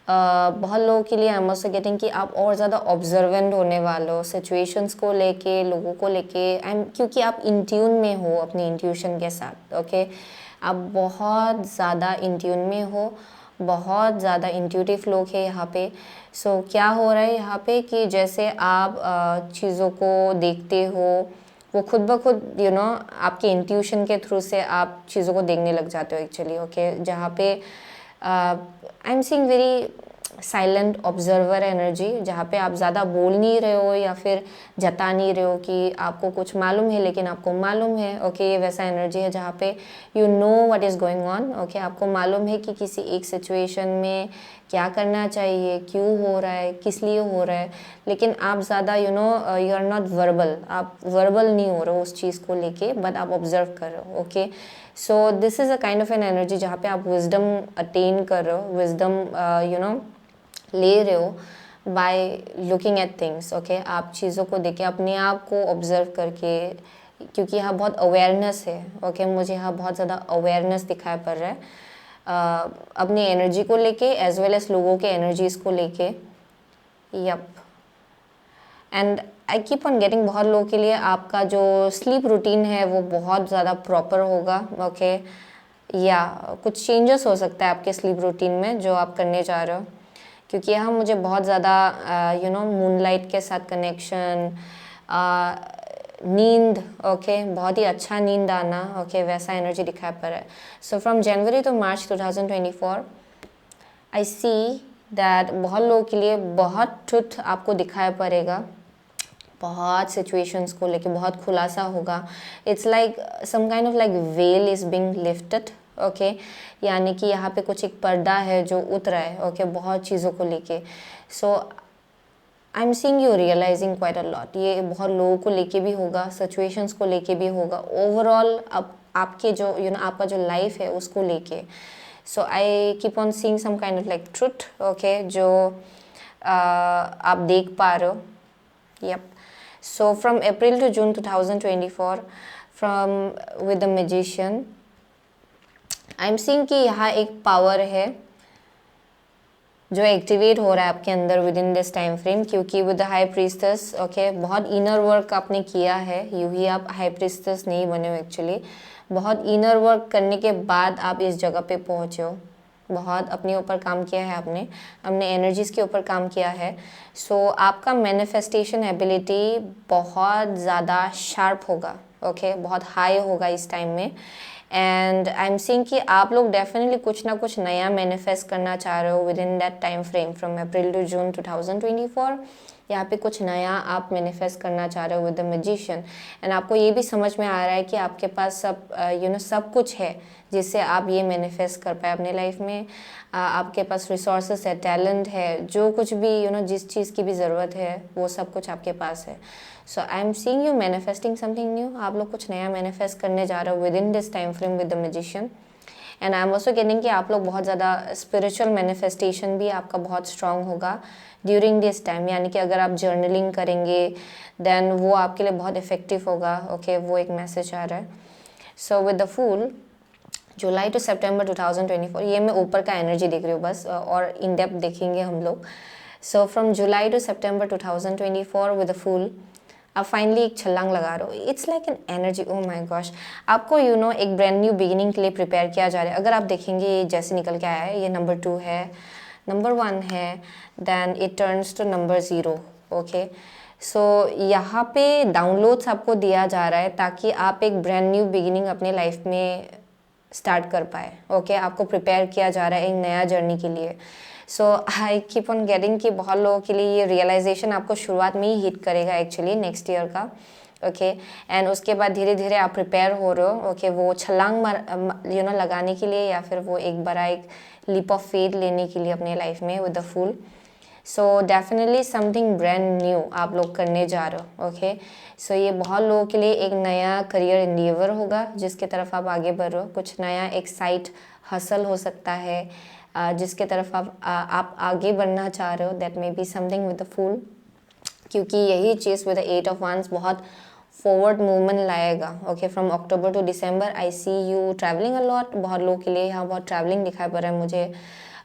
Speaker 1: बहुत लोगों के लिए आई एम ऑल्सो गेटिंग कि आप और ज़्यादा ऑब्जर्वेंट होने वाले हो सिचुएशंस को लेके, लोगों को लेके, एंड क्योंकि आप इन ट्यून में हो अपनी इंट्यूशन के साथ। ओके, आप बहुत ज़्यादा इन ट्यून में हो, बहुत ज़्यादा इंट्यूटिव लोग हैं यहाँ पे। सो क्या हो रहा है यहाँ पे कि जैसे आप चीज़ों को देखते हो, वो खुद ब खुद आपके इंट्यूशन के थ्रू से आप चीज़ों को देखने लग जाते हो एक्चुअली। ओके, जहाँ पे आई am seeing very silent observer energy, जहाँ पे आप ज़्यादा बोल नहीं रहे हो या फिर जता नहीं रहे हो कि आपको कुछ मालूम है, लेकिन आपको मालूम है। ओके, ये वैसा एनर्जी है जहाँ पे you know what is going on. Okay, आपको मालूम है कि किसी एक सिचुएशन में क्या करना चाहिए, क्यों हो रहा है, किस लिए हो रहा है, लेकिन आप ज़्यादा यू आर नॉट वर्बल, आप वर्बल नहीं हो रहे हो उस चीज़ को लेके, बट आप ऑब्जर्व कर रहे हो। Okay, so this is a kind of an energy जहाँ पे आप विजडम अटेन कर रहे हो, विजडम ले रहे हो by looking at things. Okay, आप चीज़ों को देख के, अपने आप को ऑब्जर्व करके, क्योंकि यहाँ बहुत अवेयरनेस है। ओके, मुझे यहाँ बहुत ज़्यादा अवेयरनेस दिखाई पड़ रहा है अपनी एनर्जी को लेके एज वेल एज लोगों के एनर्जीज को लेके। Yup, and I keep on getting बहुत लोगों के लिए आपका जो स्लीप रूटीन है वो बहुत ज़्यादा प्रॉपर होगा। ओके, या कुछ चेंजेस हो सकता है आपके स्लीप रूटीन में जो आप करने जा रहे हो, क्योंकि यहाँ मुझे बहुत ज़्यादा मूनलाइट के साथ कनेक्शन, नींद, ओके, बहुत ही अच्छा नींद आना, ओके, वैसा एनर्जी दिखाई पड़ रहा है। So from January to March 2024 I see that बहुत लोगों के लिए बहुत ट्रुथ आपको दिखाई पड़ेगा, बहुत सिचुएशंस को लेके बहुत खुलासा होगा। It's like some kind of like veil is being lifted. Okay, यानी कि यहाँ पे कुछ एक पर्दा है जो उतरा है। ओके, बहुत चीज़ों को लेके। So I am seeing you realising quite a lot. ये बहुत लोगों को लेके भी होगा, सिचुएशंस को लेके भी होगा, ओवरऑल अब आपके जो आपका जो लाइफ है उसको लेके। So I keep on seeing some kind of like truth, okay, जो आप देख पा रहे हो। Yup, so from April to June 2024 from with the magician I am seeing कि यहाँ एक पावर है जो एक्टिवेट हो रहा है आपके अंदर within this time frame, क्योंकि with the high priestess, okay, बहुत इनर वर्क आपने किया है। यूँ ही आप हाई प्रीस्टेस नहीं बने हो एक्चुअली, बहुत इनर वर्क करने के बाद आप इस जगह पे पहुँचे हो। बहुत अपने ऊपर काम किया है आपने, अपने एनर्जीज़ के ऊपर काम किया है। सो आपका मैनिफेस्टेशन एबिलिटी बहुत ज़्यादा शार्प होगा। ओके, बहुत हाई होगा इस टाइम में। एंड आई एम सीइंग कि आप लोग डेफिनेटली कुछ ना कुछ नया मैनिफेस्ट करना चाह रहे हो within that time frame from April to June 2024। यहाँ पे कुछ नया आप मैनिफेस्ट करना चाह रहे हो विद द मैजिशियन। एंड आपको ये भी समझ में आ रहा है कि आपके पास सब सब कुछ है जिससे आप ये मैनिफेस्ट कर पाए अपने लाइफ में। आपके पास रिसोर्सेस है, टैलेंट है, जो कुछ भी जिस चीज़ की भी ज़रूरत है वो सब कुछ आपके पास है। So I am seeing you manifesting something new. आप लोग कुछ नया मैनिफेस्ट करने जा रहे हो within this time frame with the magician. And I am also getting कि आप लोग बहुत ज़्यादा स्पिरिचुअल मैनिफेस्टेशन भी आपका बहुत स्ट्रांग होगा ड्यूरिंग दिस टाइम, यानी कि अगर आप जर्नलिंग करेंगे देन वो आपके लिए बहुत इफेक्टिव होगा। ओके, वो एक मैसेज आ रहा है। So with the fool July to September 2024, ये मैं ऊपर का एनर्जी देख रही हूँ बस, और इन डेप्थ देखेंगे हम लोग। So from July to September 2024 with the fool आप फाइनली एक छलांग लगा रहे हो। It's like an energy, oh my gosh, आपको एक ब्रांड न्यू बिगिनिंग के लिए प्रिपेयर किया जा रहा है। अगर आप देखेंगे ये जैसे निकल के आया है, ये नंबर 2 है, नंबर 1 है, then it turns to number 0। Okay, so यहाँ पे डाउनलोड्स आपको दिया जा रहा है ताकि आप एक ब्रांड न्यू बिगिनिंग अपने लाइफ में स्टार्ट कर पाए। ओके, आपको प्रिपेयर किया जा रहा है एक नया जर्नी के लिए। So I keep on getting कि बहुत लोगों के लिए ये रियलाइजेशन आपको शुरुआत में ही हिट करेगा एक्चुअली नेक्स्ट ईयर का। ओके, एंड उसके बाद धीरे धीरे आप प्रिपेयर हो रहे हो। ओके, वो छलांग लगाने के लिए, या फिर वो एक बड़ा एक लीप ऑफ फेथ लेने के लिए अपने लाइफ में with the fool. So definitely something brand new आप लोग करने जा रहे हो। ओके, सो ये बहुत लोगों के लिए एक नया करियर इंडिवर होगा जिसके तरफ आप आगे बढ़ रहे हो। कुछ नया एक साइड हसल हो सकता है जिसके तरफ आप आगे बढ़ना चाह रहे हो। That may be something with the fool, क्योंकि यही चीज़ विद द 8 ऑफ वांस बहुत फॉरवर्ड मूवमेंट लाएगा। Okay, from October to December I see you travelling a lot. बहुत लोगों के लिए यहाँ बहुत ट्रैवलिंग दिखाई पड़ रहा है मुझे।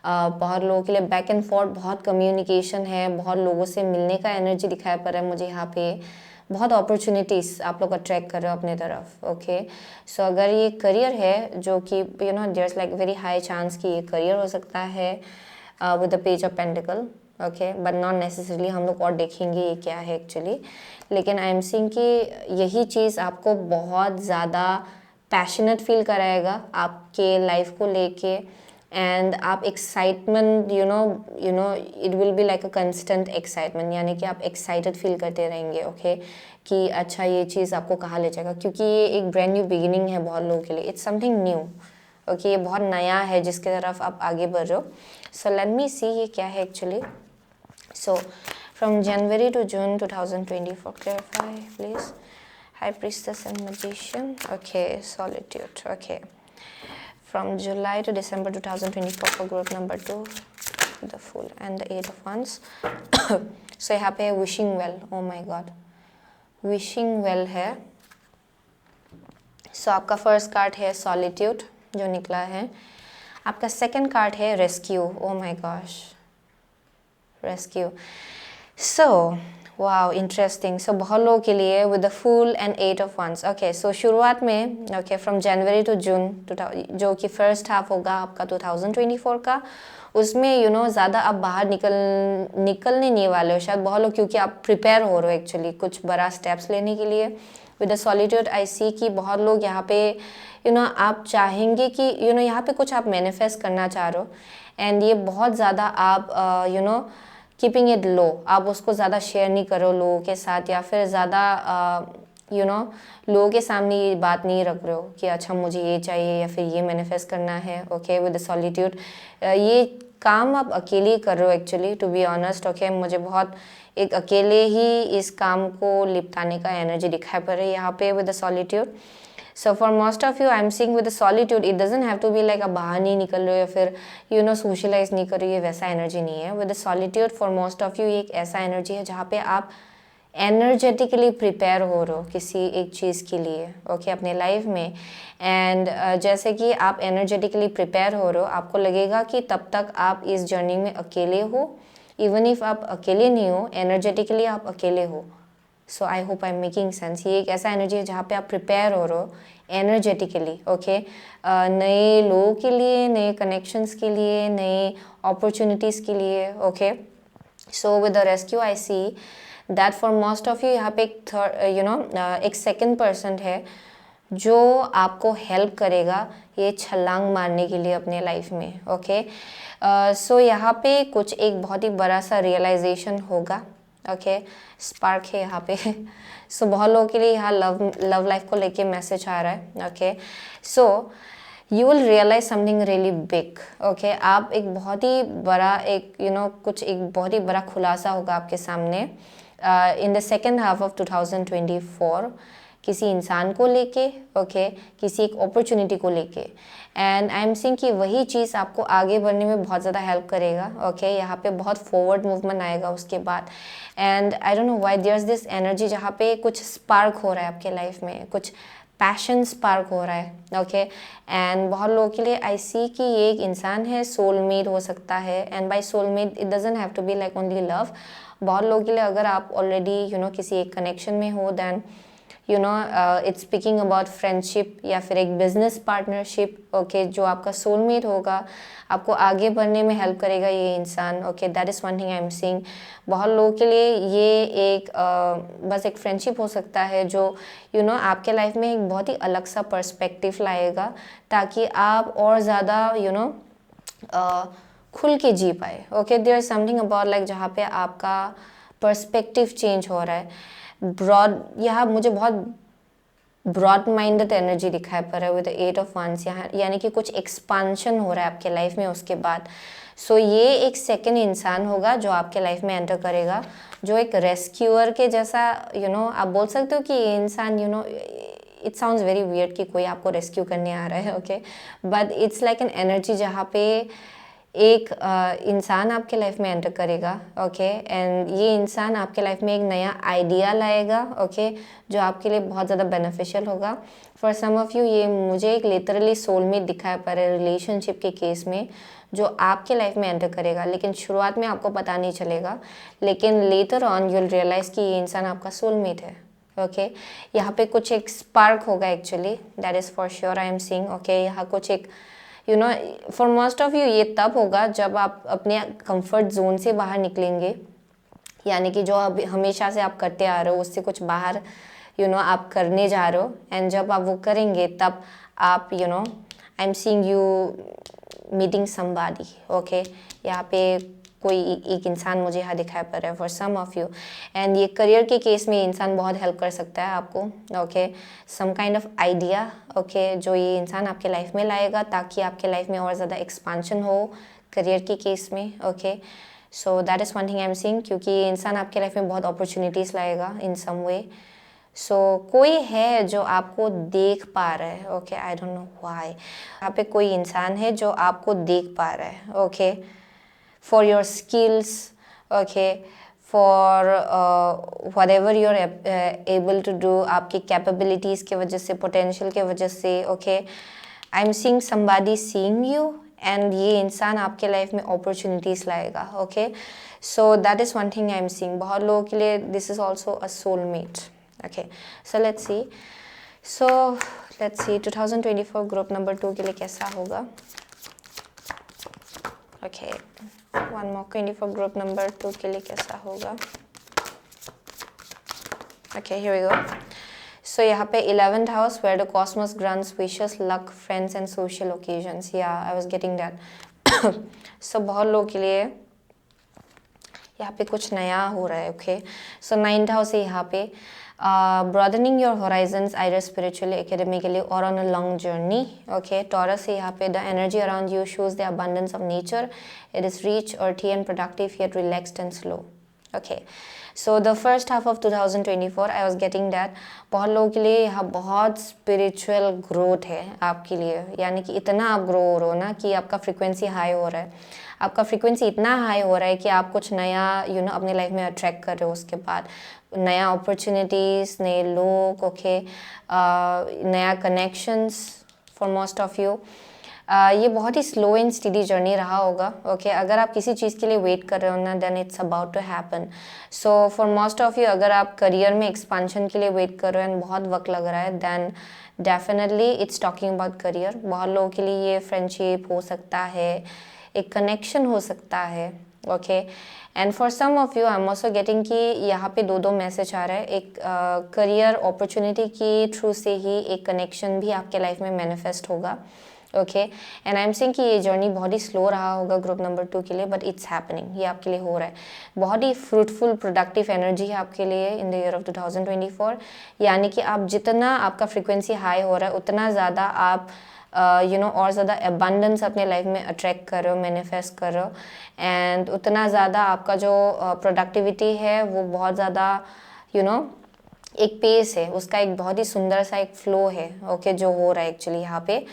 Speaker 1: बहुत लोगों के लिए बैक एंड फोर्थ बहुत कम्युनिकेशन है, बहुत लोगों से मिलने का एनर्जी दिखाई पड़ रहा है मुझे यहाँ पे, बहुत अपॉर्चुनिटीज़ आप लोग अट्रैक्ट कर रहे हो अपने तरफ। ओके, सो अगर ये करियर है जो कि there's like very high chance कि ये करियर हो सकता है with the page of pentacles. Okay, but not necessarily, हम लोग और देखेंगे ये क्या है एक्चुअली। लेकिन आई एम सीइंग कि यही चीज़ आपको बहुत ज़्यादा पैशनेट फील कराएगा आपके लाइफ को लेके, एंड आप excitement it will be like a constant excitement, यानी कि आप एक्साइटेड फील करते रहेंगे। ओके, कि अच्छा ये चीज़ आपको कहाँ ले जाएगा, क्योंकि ये एक ब्रांड न्यू बिगिनिंग है बहुत लोगों के लिए, इट्स समथिंग न्यू। ओके, ये बहुत नया है जिसके तरफ आप आगे बढ़ रहे हो। सो लेट मी सी ये क्या है actually. So from January to June 2024, clarify please. High Priestess and Magician. Okay, Solitude. Okay. From July to December 2024 for group number 2, the Fool and the 8 of Wands. So यहाँ पे wishing well. Oh my God, wishing well है. So आपका first card है Solitude जो निकला है, आपका second card है Rescue. Oh my gosh, Rescue. So wow, interesting. So बहुत लोगों के लिए with the fool and 8 of wands. Okay, so शुरुआत में okay from January to June जो कि फर्स्ट हाफ होगा आपका 2024 का, उसमें ज़्यादा आप बाहर निकलने नहीं वाले हो शायद बहुत लोग, क्योंकि आप प्रिपेयर हो रहे हो एक्चुअली कुछ बड़ा स्टेप्स लेने के लिए। With the solitude I see कि बहुत लोग यहाँ पे आप चाहेंगे कि यहाँ पे कुछ आप मैनिफेस्ट करना चाह रहे हो, एंड ये बहुत ज़्यादा आप कीपिंग इट लो, आप उसको ज़्यादा शेयर नहीं करो लोगों के साथ, या फिर ज़्यादा लोगों के सामने ये बात नहीं रख रहे हो कि अच्छा मुझे ये चाहिए या फिर ये मैनिफेस्ट करना है। ओके, विद द सॉलिट्यूड ये काम आप अकेले कर रहे हो actually, to be honest. Okay, मुझे बहुत एक अकेले ही इस काम को निपटाने का एनर्जी दिखाई पड़ रही है यहाँ पे with the solitude. So for most of you, I'm seeing with the solitude, it doesn't have to be like a बाहर नहीं निकल रहे हो या फिर socialize नहीं कर रही है, वैसा एनर्जी नहीं है। With the solitude for most of you, ये एक ऐसा एनर्जी है जहाँ पे आप एनर्जेटिकली प्रिपेयर हो रहे हो किसी एक चीज़ के लिए। ओके, अपने लाइफ में, एंड जैसे कि आप एनर्जेटिकली प्रिपेयर हो रहे हो, आपको लगेगा कि तब तक आप इस जर्नी में अकेले हो, इवन इफ आप अकेले नहीं हो, एनर्जेटिकली आप अकेले हो। So I hope I am making sense. ये एक ऐसा एनर्जी है जहाँ पे आप प्रिपेयर हो रहे हो एनर्जेटिकली। ओके, नए लोगों के लिए, नए कनेक्शंस के लिए, नए अपॉर्चुनिटीज़ के लिए। Okay, so with the rescue I see that for most of you यहाँ पे एक सेकंड पर्सन है जो आपको हेल्प करेगा ये छलांग मारने के लिए अपने लाइफ में। ओके, सो यहाँ पे कुछ एक बहुत ही बड़ा सा रियलाइजेशन होगा। ओके, स्पार्क है यहाँ पे। सो बहुत लोगों के लिए यहाँ लव लाइफ को लेके मैसेज आ रहा है। Okay, so you will realise something really big. Okay, आप एक बहुत ही बड़ा एक कुछ एक बहुत ही बड़ा खुलासा होगा आपके सामने in the second half of 2024 किसी इंसान को लेके। ओके, किसी एक अपॉर्चुनिटी को लेके, एंड आई एम सीइंग कि वही चीज़ आपको आगे बढ़ने में बहुत ज़्यादा हेल्प करेगा। ओके, यहाँ पे बहुत फॉरवर्ड मूवमेंट आएगा उसके बाद, and I don't know why there is this energy जहाँ पे कुछ स्पार्क हो रहा है आपके लाइफ में, कुछ पैशन स्पार्क हो रहा है। ओके, एंड बहुत लोगों के लिए आई सी कि ये एक इंसान है, सोलमेट हो सकता है, and by soulmate it doesn't have to be like only love. बहुत लोगों के लिए अगर आप ऑलरेडी किसी एक कनेक्शन में हो, then it's speaking about friendship या फिर एक बिजनेस पार्टनरशिप। ओके, जो आपका सोलमेट होगा, आपको आगे बढ़ने में हेल्प करेगा ये इंसान। Okay, that is one thing I am seeing. बहुत लोगों के लिए ये एक बस एक फ्रेंडशिप हो सकता है जो आपके लाइफ में एक बहुत ही अलग सा पर्सपेक्टिव लाएगा, ताकि आप और ज़्यादा खुल के जी पाए। Okay, there is something about like जहाँ पे आपका पर्सपेक्टिव चेंज हो रहा है। ब्रॉड, यहाँ मुझे बहुत ब्रॉड माइंडेड एनर्जी दिखाई पड़ रहा है विद 8 ऑफ वंस यहाँ, यानी कि कुछ एक्सपांशन हो रहा है आपके लाइफ में उसके बाद। सो ये एक सेकंड इंसान होगा जो आपके लाइफ में एंटर करेगा, जो एक रेस्क्यूअर के जैसा आप बोल सकते हो कि ये इंसान इट साउंड्स वेरी वियर्ड कि कोई आपको रेस्क्यू करने आ रहा है। Okay, but it's like an energy जहाँ पे एक इंसान आपके लाइफ में एंटर करेगा। ओके, एंड ये इंसान आपके लाइफ में एक नया आइडिया लाएगा। ओके, जो आपके लिए बहुत ज़्यादा बेनिफिशियल होगा। फॉर सम ऑफ यू ये मुझे एक लिटरली सोलमेट दिखाई पड़ रहा है रिलेशनशिप के केस में, जो आपके लाइफ में एंटर करेगा, लेकिन शुरुआत में आपको पता नहीं चलेगा, लेकिन later on you will realise कि ये इंसान आपका सोलमेट है। ओके यहाँ पे कुछ एक स्पार्क होगा actually, that is for sure I am seeing. Okay यहाँ कुछ एक you know for most of you ये तब होगा जब आप अपने कंफर्ट जोन से बाहर निकलेंगे, यानी कि जो अब हमेशा से आप करते आ रहे हो उससे कुछ बाहर आप करने जा रहे हो, एंड जब आप वो करेंगे तब आप आई am seeing you meeting somebody. Okay यहाँ पे कोई एक इंसान मुझे यहाँ दिखाई पड़ रहा है for some of you, and ये करियर के केस में इंसान बहुत हेल्प कर सकता है आपको। Okay some kind of idea okay जो ये इंसान आपके लाइफ में लाएगा ताकि आपके लाइफ में और ज़्यादा एक्सपांशन हो करियर के केस में। Okay so that is one thing I am seeing, क्योंकि ये इंसान आपके लाइफ में बहुत अपॉर्चुनिटीज़ लाएगा इन सम वे। सो कोई है जो आपको देख पा रहा है। Okay I don't know why यहाँ पे कोई इंसान है जो आपको देख पा रहा है। Okay for your skills, okay for whatever you are able to do, आपकी कैपेबिलिटीज़ के वजह से, पोटेंशियल के वजह से। Okay I am seeing somebody seeing you, and ये इंसान आपके लाइफ में अपॉर्चुनिटीज़ लाएगा। Okay so that is one thing I am seeing. बहुत लोगों के लिए this is also a soulmate. Okay, so let's see. So let's see 2024 group number 2 के लिए कैसा होगा। Okay, one more 24 group number 2 के लिए कैसा होगा। Okay, here we go. So यहाँ पे 11th house where the cosmos grants wishes, luck, friends and social occasions. Yeah, I was getting that. So बहुत लोगों के लिए यहाँ पे कुछ नया हो रहा है। ओके सो 9th हाउस है यहाँ पे broadening your horizons either spiritually, academically or on a long journey. Okay Taurus है यहाँ पे the energy around you shows the abundance of nature. It is rich, earthy and productive yet relaxed and slow. Okay so the first half of 2024 I was getting that बहुत लोगों के लिए यहाँ बहुत spiritual growth है आपके लिए, यानी कि इतना आप ग्रो हो रहे हो ना कि आपका फ्रीक्वेंसी हाई हो रहा है। आपका फ्रीक्वेंसी इतना हाई हो रहा है कि आप कुछ नया अपने लाइफ में अट्रैक्ट कर रहे हो। उसके बाद नया अपॉर्चुनिटीज़, नए लोग, ओके नया connections for most of you. ये बहुत ही स्लो एंड स्टडी जर्नी रहा होगा। ओके अगर आप किसी चीज़ के लिए वेट कर रहे हो ना, then it's about to happen. So for most of you अगर आप करियर में एक्सपांशन के लिए वेट कर रहे हो एंड बहुत वक्त लग रहा है, then definitely it's talking about career. बहुत लोगों के लिए ये फ्रेंडशिप हो सकता है, एक कनेक्शन हो सकता है। Okay and for some of you I am also getting कि यहाँ पे दो मैसेज आ रहा है। एक करियर अपॉर्चुनिटी की थ्रू से ही एक कनेक्शन भी आपके लाइफ में मैनिफेस्ट होगा। Okay and I am saying कि ये जर्नी बहुत ही स्लो रहा होगा ग्रुप नंबर 2 के लिए, बट इट्स हैपनिंग, ये आपके लिए हो रहा है। बहुत ही फ्रूटफुल प्रोडक्टिव एनर्जी है आपके लिए इन द ईयर ऑफ 2024, यानी कि आप जितना आपका फ्रीक्वेंसी हाई हो रहा है उतना ज़्यादा आप और ज़्यादा एबंडेंस अपने लाइफ में अट्रैक्ट कर रहे हो, मैनिफेस्ट कर रहे हो, एंड उतना ज़्यादा आपका जो प्रोडक्टिविटी है वो बहुत ज़्यादा एक पेस है उसका, एक बहुत ही सुंदर सा एक फ्लो है। ओके जो हो रहा है एक्चुअली यहाँ पे।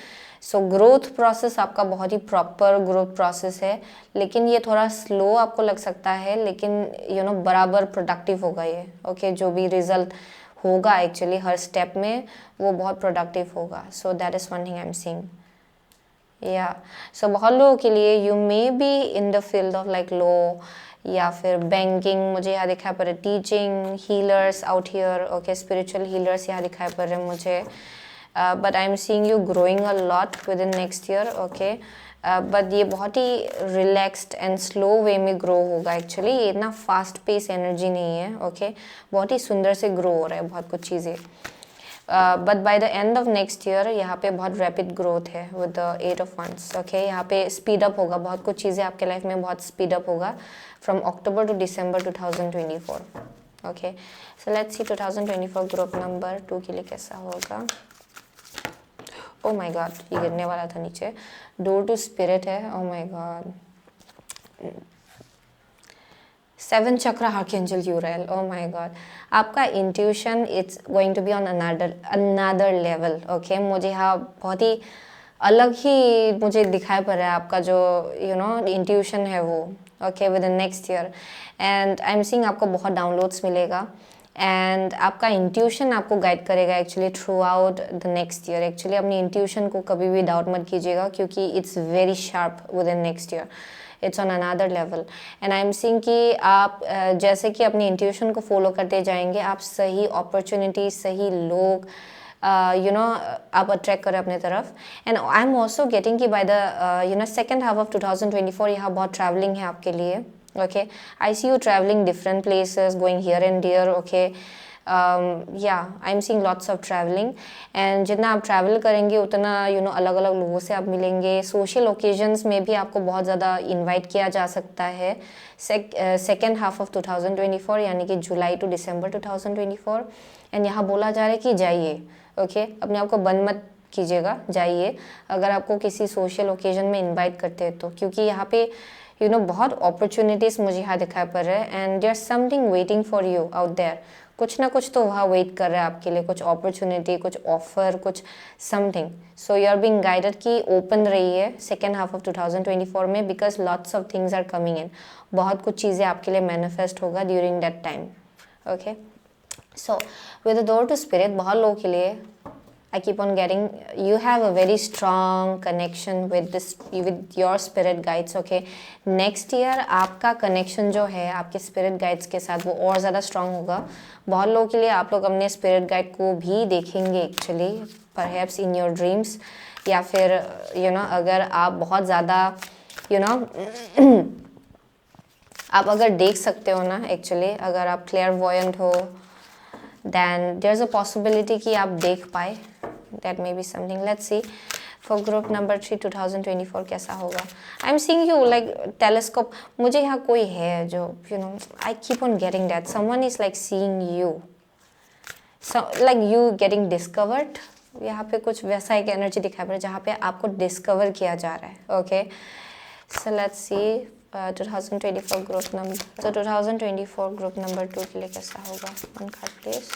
Speaker 1: सो ग्रोथ प्रोसेस आपका बहुत ही प्रॉपर ग्रोथ प्रोसेस है, लेकिन ये थोड़ा स्लो आपको लग सकता है, लेकिन बराबर प्रोडक्टिव होगा ये। ओके जो भी रिजल्ट होगा एक्चुअली हर स्टेप में वो बहुत प्रोडक्टिव होगा। सो that is one thing I am seeing. या सो बहुत लोगों के लिए you may be in the field of like law या फिर बैंकिंग, मुझे यहाँ दिखाई पड़ रहा है teaching, healers out here. Okay spiritual healers यहाँ दिखाई पड़ रहे हैं मुझे, but I am seeing you growing a lot with in next year. Okay but ये बहुत ही रिलैक्स्ड एंड स्लो वे में ग्रो होगा एक्चुअली, ये इतना फास्ट पेस एनर्जी नहीं है। ओके बहुत ही सुंदर से ग्रो हो रहा है बहुत कुछ चीज़ें, but by the end of next year यहाँ पे बहुत रैपिड ग्रोथ है with the 8 of wands. Okay यहाँ पे स्पीड अप होगा, बहुत कुछ चीज़ें आपके लाइफ में बहुत स्पीड अप होगा from October to December 2024। Okay so let's see 2024 group number 2 के लिए कैसा होगा। ओ माय गॉड ये गिरने वाला था नीचे, डोर टू स्पिरिट है। ओ my god 7 chakra archangel Uriel. Oh my god आपका intuition it's going to be on another level. Okay मुझे यहाँ बहुत ही अलग ही मुझे दिखाई पड़ रहा है आपका जो इंट्यूशन है वो। Okay within next year, and I am seeing आपको बहुत डाउनलोड्स मिलेगा एंड आपका इंट्यूशन आपको गाइड करेगा actually through out the next year. Actually अपनी इंट्यूशन को कभी भी डाउट मत कीजिएगा, क्योंकि it's very sharp with in next year, it's on another level. And I am seeing कि आप जैसे कि अपनी इंट्यूशन को फॉलो करते जाएंगे, आप सही अपॉर्चुनिटी, सही लोग आप अट्रैक्ट करें अपने तरफ। And I am also getting कि by the second half of 2024 यहाँ बहुत ट्रैवलिंग है आपके लिए। Okay, I see you travelling different places, going here and there. Okay, I am seeing lots of travelling. And जितना आप ट्रैवल करेंगे उतना अलग अलग लोगों से आप मिलेंगे। सोशल ओकेजन्स में भी आपको बहुत ज़्यादा इनवाइट किया जा सकता है सेकेंड हाफ ऑफ 2024, यानी कि जुलाई टू दिसंबर 2024। एंड यहाँ बोला जा रहा है कि जाइए, ओके, अपने आप को बंद मत कीजिएगा, जाइए अगर आपको किसी सोशल ओकेजन में इनवाइट करते हैं तो, क्योंकि यहाँ पे बहुत अपॉर्चुनिटीज़ मुझे यहाँ दिखाई पड़ रहे हैं। And there something waiting for you out there, कुछ ना कुछ तो वहाँ वेट कर रहा है आपके लिए, कुछ अपॉर्चुनिटी, कुछ ऑफर, कुछ something. So you are being guided कि ओपन रहिए सेकेंड हाफ ऑफ 2024 में, because lots of things are coming in. बहुत कुछ चीज़ें आपके लिए मैनिफेस्ट होगा during that time. Okay, so with the door to spirit, बहुत लोगों के लिए I keep on getting, you have a very strong connection with your spirit guides. Okay, next year आपका connection जो है आपके spirit guides के साथ वो और ज़्यादा strong होगा। बहुत लोगों के लिए आप लोग अपने spirit guide को भी देखेंगे actually, perhaps in your dreams, या फिर अगर आप बहुत ज़्यादा आप अगर देख सकते हो ना actually, अगर आप clairvoyant हो, then there's a possibility कि आप देख पाए। That may be something. Let's see for group number 3 2024 कैसा होगा। I'm seeing you like telescope, मुझे यहाँ कोई है जो I keep on getting that someone is like seeing you, so like you getting discovered। यहाँ पे कुछ वैसा एक एनर्जी दिखाई पड़ रहा है जहाँ पे आपको डिस्कवर किया जा रहा है। Okay, so let's see 2024 group number, तो 2024 ग्रुप नंबर 2 के लिए कैसा होगा। One card please.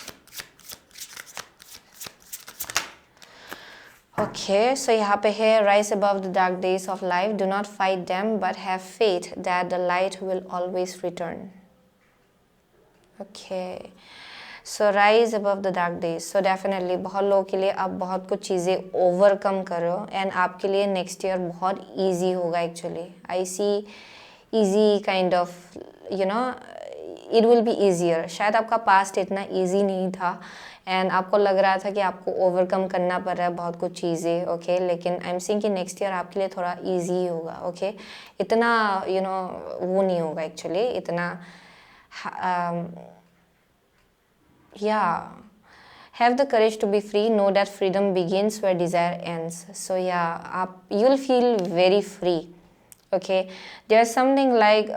Speaker 1: Okay, so यहाँ पे है rise above the dark days of life, do not fight them but have faith that the light will always return. Okay, so rise above the dark days, so definitely बहुत लोगों के लिए आप बहुत कुछ चीज़ें ओवरकम करो एंड आपके लिए नेक्स्ट ईयर बहुत ईजी होगा। Actually I see easy kind of it will be easier. शायद आपका पास्ट इतना ईजी नहीं था एंड आपको लग रहा था कि आपको ओवरकम करना पड़ रहा है बहुत कुछ चीज़ें। ओके, लेकिन आई एम सीइंग कि नेक्स्ट ईयर आपके लिए थोड़ा ईजी होगा। ओके, इतना वो नहीं होगा एक्चुअली, इतना have the courage to be free, know that freedom begins where desire ends. So आप you will feel very free. Okay, there is something like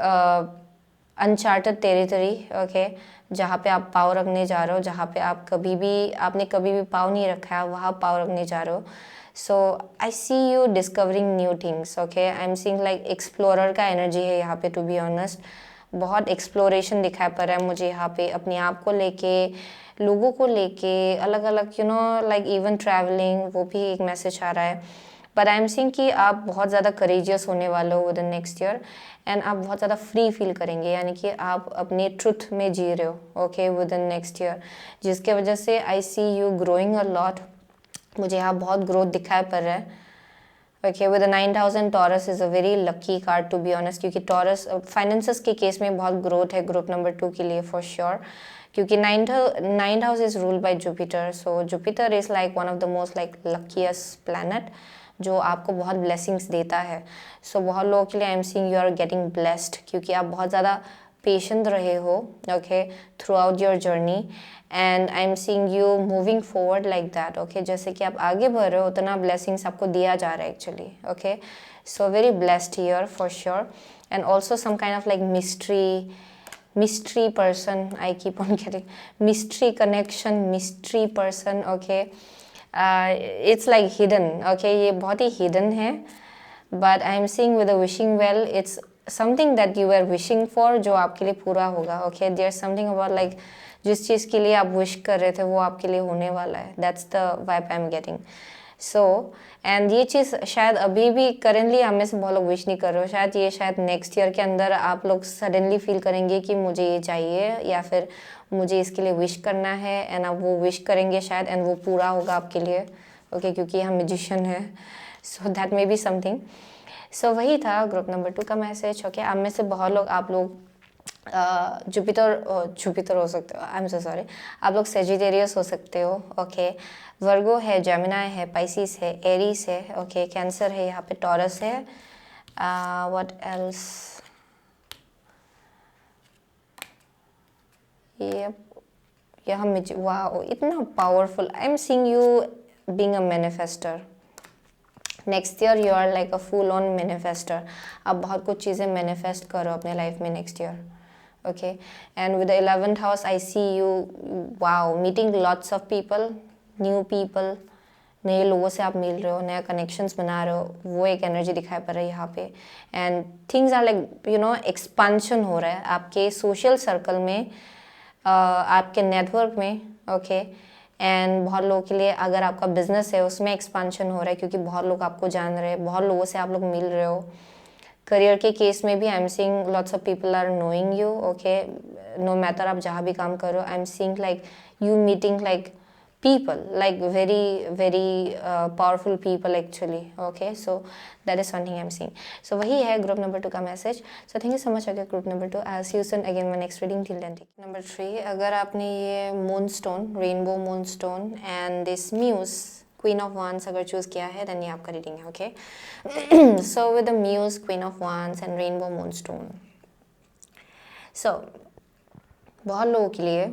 Speaker 1: uncharted territory. Okay, जहाँ पे आप पाव रखने जा रहे हो, जहाँ पे आपने कभी भी पाव नहीं रखा है, वहाँ पाव रखने जा रहे हो। So I see you discovering new things. Okay, I am seeing like explorer का एनर्जी है यहाँ पे, टू बी ऑनेस्ट। बहुत एक्सप्लोरेशन दिखाई पड़ रहा है मुझे यहाँ पे, अपने आप को लेके, लोगों को लेके, अलग अलग लाइक इवन ट्रैवलिंग, वो भी एक मैसेज आ रहा है। बट आई एम सीइंग कि आप बहुत ज़्यादा करेजियस होने वाले हो within next year and आप बहुत ज़्यादा फ्री फील करेंगे, यानी कि आप अपने ट्रुथ में जी रहे हो। Okay, within next year, जिसके वजह से I see you growing a lot. मुझे यहाँ बहुत ग्रोथ दिखाई पड़ रहा है। Okay, with 9000 Taurus is a very lucky card to be honest, क्योंकि टॉरस फाइनेंसेस के केस में बहुत ग्रोथ है ग्रुप नंबर 2 के लिए फॉर श्योर, क्योंकि ninth house is ruled by Jupiter. So Jupiter is like one of the most like luckiest planet जो आपको बहुत ब्लेसिंग्स देता है। सो बहुत लोगों के लिए I am seeing you are getting blessed, क्योंकि आप बहुत ज़्यादा पेशेंट रहे हो। Okay, throughout your journey and I am seeing you moving forward like that. Okay, जैसे कि आप आगे बढ़ रहे हो उतना ब्लेसिंग्स आपको दिया जा रहा है actually. Okay, so very blessed year for sure and also some kind of like mystery person, I keep on getting mystery connection, mystery person. Okay, it's like hidden. Okay, ये बहुत ही hidden है, but I am seeing with the wishing well, it's something that you were wishing for जो आपके लिए पूरा होगा। Okay, there's something about like जिस चीज़ के लिए आप wish कर रहे थे वो आपके लिए होने वाला है। That's the vibe I'm getting. So and ये चीज़ शायद अभी भी करेंटली हमें से बहुत लोग विश नहीं कर रहे हो, शायद नेक्स्ट ईयर के अंदर आप लोग सडनली फील करेंगे कि मुझे ये चाहिए, या फिर मुझे इसके लिए विश करना है, एंड आप वो विश करेंगे शायद, एंड वो पूरा होगा आपके लिए, ओके, क्योंकि हम म्यूजिशियन है, so that may be something. So वही था ग्रुप नंबर 2 का मैसेज, ओके। आप में से बहुत लोग, आप लोग जुपिटर हो सकते हो, आई एम सो सॉरी, आप लोग सेजिटेरियस हो सकते हो, ओके। वर्गो है, जेमिनाई है, पाइसिस है, एरीज है, ओके, कैंसर है, यहाँ पे टॉरस है, व्हाट एल्स, ये यहाँ मुझे वाह इतना powerful, I am seeing you being a manifester. Next year you are like a full on manifester, आप बहुत कुछ चीज़ें मैनिफेस्ट करो अपने लाइफ में next year, okay, and with the 11th house I see you wow meeting lots of people, new people, नए लोगों से आप मिल रहे हो, नया कनेक्शंस बना रहे हो, वो एक एनर्जी दिखाई पड़ रही है यहाँ पे। And things are like you know expansion हो रहा है आपके सोशल सर्कल में, आपके नेटवर्क में, ओके। एंड बहुत लोगों के लिए अगर आपका बिजनेस है उसमें एक्सपांशन हो रहा है, क्योंकि बहुत लोग आपको जान रहे हैं, बहुत लोगों से आप लोग मिल रहे हो। करियर के केस में भी I am seeing lots of people are knowing you, okay, no matter आप जहाँ भी काम करो, I am seeing like you meeting like people, like very powerful people actually, okay, so that is one thing I'm seeing. So वही है group number 2 का message. So thank you so much again group number 2, I'll see you soon again my next reading, till then number 3, अगर आपने ये moonstone, rainbow moonstone and this muse queen of wands अगर choose किया है, then ये आपका reading है, okay. So with the muse, queen of wands and rainbow moonstone, so बहुत लोगों के लिए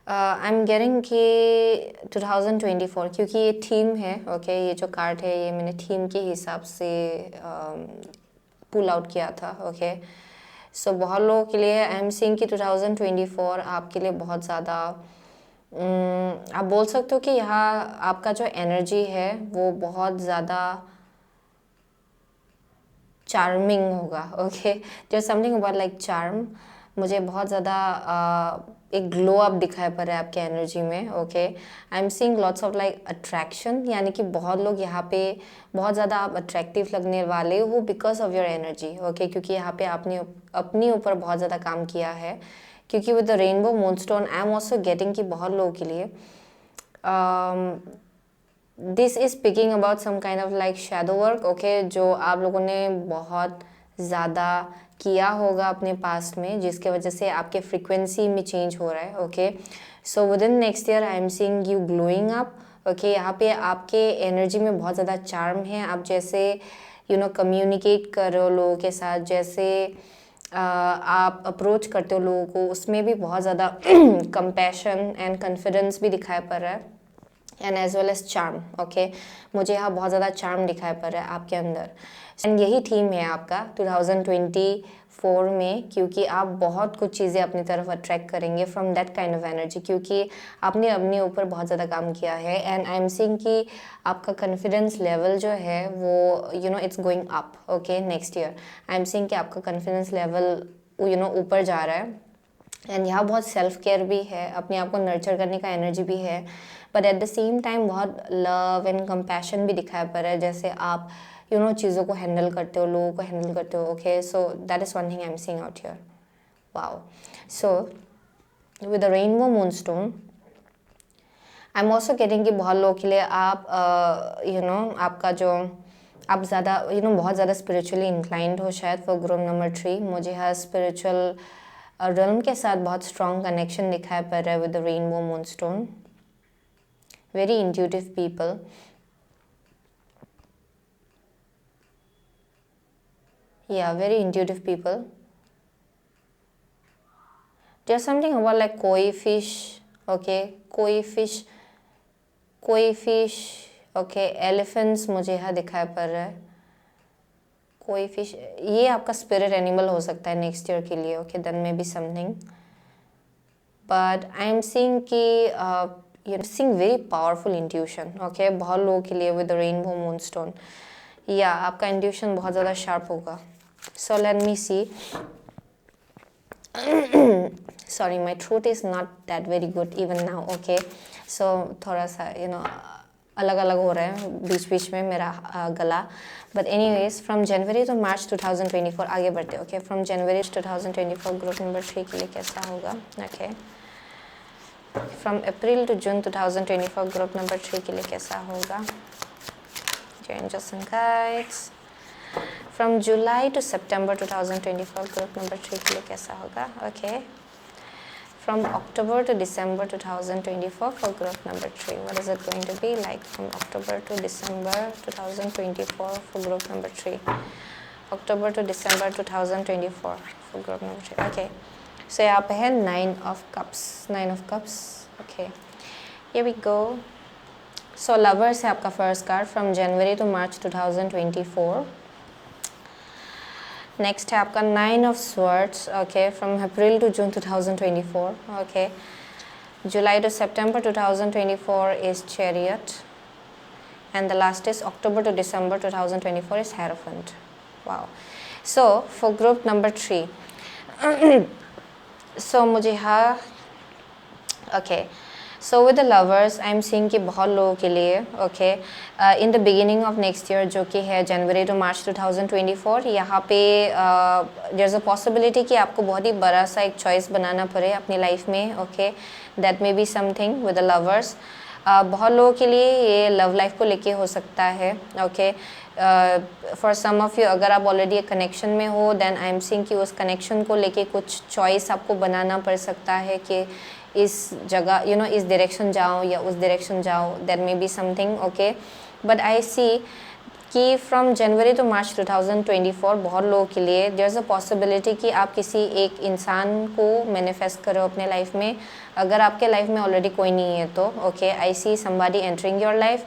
Speaker 1: आई एम गेटिंग कि 2024, क्योंकि ये थीम है, ओके, ये जो कार्ड है ये मैंने थीम के हिसाब से पुल आउट किया था, ओके। सो बहुत लोगों के लिए आई एम सीइंग कि 2024 आपके लिए बहुत ज़्यादा आप बोल सकते हो कि यहाँ आपका जो एनर्जी है वो बहुत ज़्यादा चार्मिंग होगा, ओके, जो समथिंग अबाउट लाइक चार्म, मुझे बहुत ज़्यादा एक ग्लो अप दिखाई पड़ रहा है आपके एनर्जी में, okay. I am seeing lots of like attraction, यानी कि बहुत लोग यहाँ पे बहुत ज़्यादा आप अट्रैक्टिव लगने वाले हो because of your energy, okay, क्योंकि यहाँ पे आपने अपनी ऊपर बहुत ज़्यादा काम किया है, क्योंकि with the rainbow moonstone I am also getting कि बहुत लोगों के लिए this is speaking about some kind of like shadow work, okay, जो आप लोगों ने बहुत ज़्यादा किया होगा अपने पास्ट में, जिसके वजह से आपके फ्रीक्वेंसी में चेंज हो रहा है, okay. So with in next year I am seeing you glowing up, okay. यहाँ पे आपके एनर्जी में बहुत ज़्यादा चार्म है, आप जैसे यू नो कम्युनिकेट कर रहे हो लोगों के साथ, जैसे आप अप्रोच करते हो लोगों को, उसमें भी बहुत ज़्यादा कंपैशन एंड कॉन्फिडेंस भी दिखाई पड़ रहा है, and as well as charm, okay. मुझे यहाँ बहुत ज़्यादा चार्म दिखाई पड़ रहा है आपके अंदर, एंड यही थीम है आपका 2024 में, क्योंकि आप बहुत कुछ चीज़ें अपनी तरफ अट्रैक्ट करेंगे from that kind of energy, क्योंकि आपने अपने ऊपर बहुत ज़्यादा काम किया है, एंड आई एम सीइंग कि आपका कॉन्फिडेंस लेवल जो है वो you know it's going up, okay. Next year I am seeing कि आपका कॉन्फिडेंस लेवल यू नो ऊपर जा रहा है, एंड यहाँ बहुत सेल्फ केयर भी है, अपने आप को नर्चर करने का एनर्जी भी है, but at the same time बहुत लव एंड कंपैशन भी दिखाई पड़ रहा है, जैसे आप यू नो चीज़ों को हैंडल करते हो, लोगों को हैंडल करते हो, okay. So that is one thing I am seeing out here, wow. So with the rainbow moonstone I am also getting कि बहुत लोगों के लिए आप यू नो आपका जो आप ज़्यादा यू नो बहुत ज़्यादा स्पिरिचुअली इंक्लाइंड हो शायद फॉर ग्रुप नंबर 3, मुझे हर स्पिरिचुअल realm के साथ बहुत स्ट्रॉन्ग कनेक्शन दिखाई पड़ रहा है with the rainbow moonstone, very intuitive people, yeah, very intuitive people, there's something about like koi fish, okay, koi fish, okay, elephants मुझे यहाँ दिखाई पड़ रहा है, कोई फिश, ये आपका स्पिरिट एनिमल हो सकता है नेक्स्ट ईयर के लिए, okay, then may be something, but I am seeing कि you seeing very powerful intuition, okay, बहुत लोगों के लिए विद द रेनबो मूनस्टोन, या आपका इंट्यूशन बहुत ज़्यादा शार्प होगा। So let me see, sorry my throat is not that very good even now, okay, so थोड़ा सा you know अलग अलग हो रहे हैं बीच बीच में मेरा गला, but anyways from January to March 2024 आगे बढ़ते। Okay, from January 2024 group number 3 के लिए कैसा होगा? Okay, from April to June 2024 group number 3 के लिए कैसा होगा? Angels and guides. From July to September 2024 group number 3 के लिए कैसा होगा? Okay, from October to December 2024 for group number 3. What is it going to be like from October to December 2024 for group number 3? October to December 2024 for group number 3. Okay. So यहाँ पे है 9 of cups. 9 of cups. Okay. Here we go. So lovers है आपका first card from January to March 2024. Next है आपका 9 of swords. Okay, from April to June 2024। Okay, July to September 2024 is chariot and the last is October to December 2024 is hierophant. Wow. So for group number 3 so मुझे हाँ okay, so with the lovers I am seeing कि बहुत लोगों के लिए okay in the beginning of next year जो कि है जनवरी टू मार्च 2024, यहाँ पे देयर इज़ अ पॉसिबिलिटी कि आपको बहुत ही बड़ा सा एक चॉइस बनाना पड़े अपनी लाइफ में। Okay, that may be something with the lovers. बहुत लोगों के लिए ये लव लाइफ को लेके हो सकता है। Okay, for some of you अगर आप ऑलरेडी एक कनेक्शन में हो देन आई एम सीइंग कि उस कनेक्शन को लेके कुछ चॉइस आपको बनाना पड़ सकता है कि इस जगह इस डायरेक्शन जाओ या उस डायरेक्शन जाओ। That may be something. Okay, but I see कि फ्रॉम जनवरी टू मार्च 2024 बहुत लोगों के लिए देयर इज़ अ पॉसिबिलिटी कि आप किसी एक इंसान को मैनिफेस्ट करो अपने लाइफ में। अगर आपके लाइफ में ऑलरेडी कोई नहीं है तो okay, I see somebody entering your life.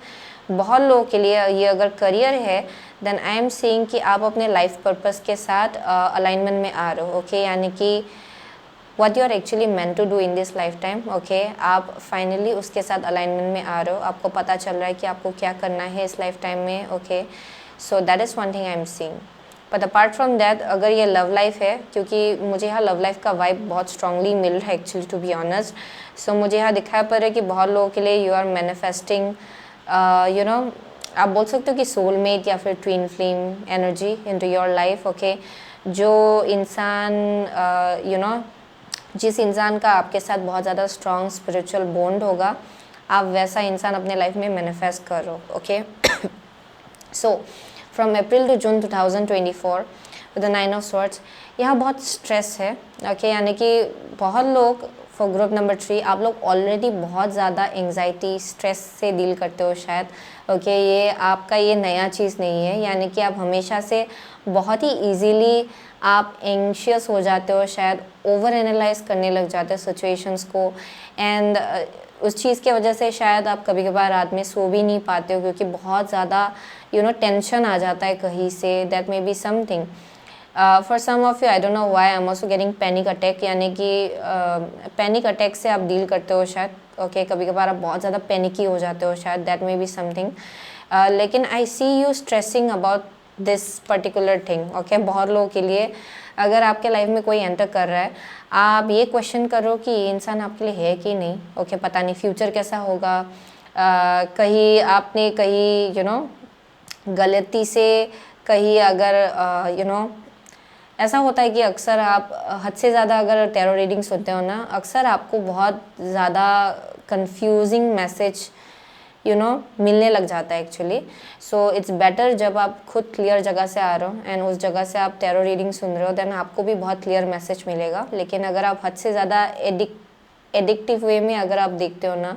Speaker 1: बहुत लोगों के लिए ये अगर करियर है देन आई एम सीइंग कि आप अपने लाइफ पर्पस के साथ अलाइनमेंट में आ रहे हो। ओके, यानी कि what you are actually meant to do in this lifetime. okay, आप फाइनली उसके साथ अलाइनमेंट में आ रहे हो, आपको पता चल रहा है कि आपको क्या करना है इस लाइफ टाइम में। Okay, so that is one thing I am seeing. But apart from that अगर ये लव लाइफ है, क्योंकि मुझे यहाँ लव लाइफ का वाइब बहुत स्ट्रांगली मिल रहा है एक्चुअली टू बी ऑनेस्ट। सो मुझे यहाँ दिखाया पड़ रहा है कि बहुत लोगों के लिए यू आर मैनिफेस्टिंग आप बोल सकते हो कि सोलमेट या फिर twin flame energy into your life. Okay, जो इंसान जिस इंसान का आपके साथ बहुत ज़्यादा स्ट्रॉन्ग स्पिरिचुअल बॉन्ड होगा, आप वैसा इंसान अपने लाइफ में मैनिफेस्ट करो। Okay, so from April to June 2024 with the 9 of swords यहाँ बहुत स्ट्रेस है। ओके, यानी कि बहुत लोग फॉर ग्रुप नंबर 3 आप लोग ऑलरेडी बहुत ज़्यादा एंग्जाइटी स्ट्रेस से डील करते हो शायद। ओके, ये आपका ये नया चीज़ नहीं है, यानी कि आप हमेशा से बहुत ही ईजीली आप एंग्शियस हो जाते हो, शायद ओवर एनालाइज करने लग जाते हो सिचुएशंस को एंड उस चीज़ की वजह से शायद आप कभी कभार रात में सो भी नहीं पाते हो क्योंकि बहुत ज़्यादा टेंशन आ जाता है कहीं से। That may be something for some of you, I don't know why I am also getting panic attack, यानी कि पैनिक अटैक से आप डील करते हो शायद। ओके, कभी कभार आप बहुत ज़्यादा पैनिकी हो जाते हो शायद। दैट मे बी समथिंग, लेकिन I see you stressing about this particular thing. Okay, बहुत लोगों के लिए अगर आपके लाइफ में कोई एंटर कर रहा है, आप ये क्वेश्चन करो कि ये इंसान आपके लिए है कि नहीं। ओके, पता नहीं फ्यूचर कैसा होगा, कहीं आपने कहीं गलती से कहीं अगर ऐसा होता है कि अक्सर आप हद से ज़्यादा अगर टैरो रीडिंग सुनते हो ना, अक्सर आपको बहुत ज़्यादा कंफ्यूजिंग मैसेज मिलने लग जाता है एक्चुअली। सो इट्स बेटर जब आप खुद क्लियर जगह से आ रहे हो एंड उस जगह से आप टैरो रीडिंग सुन रहे हो देन आपको भी बहुत क्लियर मैसेज मिलेगा। लेकिन अगर आप हद से ज़्यादा एडिक्टिव वे में अगर आप देखते हो ना,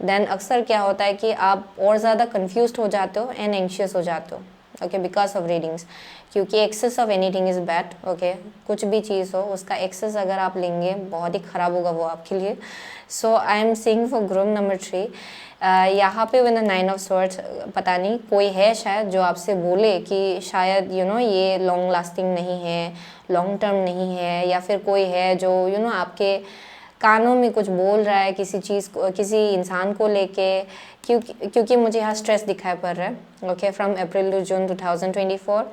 Speaker 1: देन अक्सर क्या होता है कि आप और ज़्यादा कन्फ्यूज हो जाते हो एंड एंशियस हो जाते हो। ओके, बिकॉज ऑफ रीडिंग्स, क्योंकि excess of anything is bad. Okay, कुछ भी चीज़ हो उसका एक्सेस अगर आप लेंगे बहुत ही ख़राब होगा वो आपके लिए। So I am seeing for group number 3 यहाँ पे विद 9 ऑफ स्वॉर्ड्स पता नहीं कोई है शायद जो आपसे बोले कि शायद ये लॉन्ग लास्टिंग नहीं है, लॉन्ग टर्म नहीं है, या फिर कोई है जो आपके कानों में कुछ बोल रहा है किसी चीज़ को, किसी इंसान को लेके, क्योंकि मुझे यहाँ स्ट्रेस दिखाई पड़ रहा है। Okay, from April to June 2024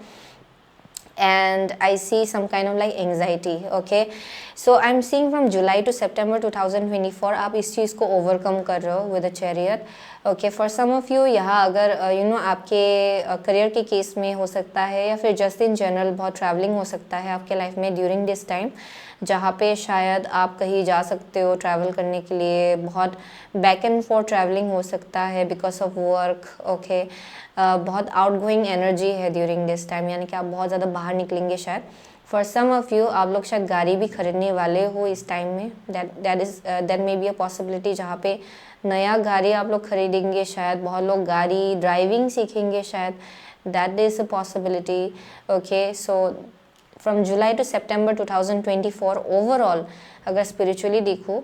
Speaker 1: and I see some kind of like anxiety. Okay, so I'm seeing from July to September 2024 आप इस चीज़ को overcome कर रहे हो with a chariot. Okay, for some of you यहाँ अगर you know आपके career के केस में हो सकता है या फिर just in general बहुत ट्रैवलिंग हो सकता है आपके लाइफ में during this time, जहाँ पे शायद आप कहीं जा सकते हो ट्रैवल करने के लिए, बहुत बैक एंड फोर्थ ट्रैवलिंग हो सकता है बिकॉज ऑफ वर्क. ओके, बहुत आउट गोइंग एनर्जी है ड्यूरिंग दिस टाइम, यानी कि आप बहुत ज़्यादा बाहर निकलेंगे शायद. फॉर सम ऑफ यू आप लोग शायद गाड़ी भी खरीदने वाले हो इस टाइम में. That may be a possibility, जहाँ पे नया गाड़ी आप लोग खरीदेंगे शायद. बहुत लोग गाड़ी ड्राइविंग सीखेंगे शायद. That is a possibility. Okay, so from July to September 2024 overall अगर स्पिरिचुअली देखो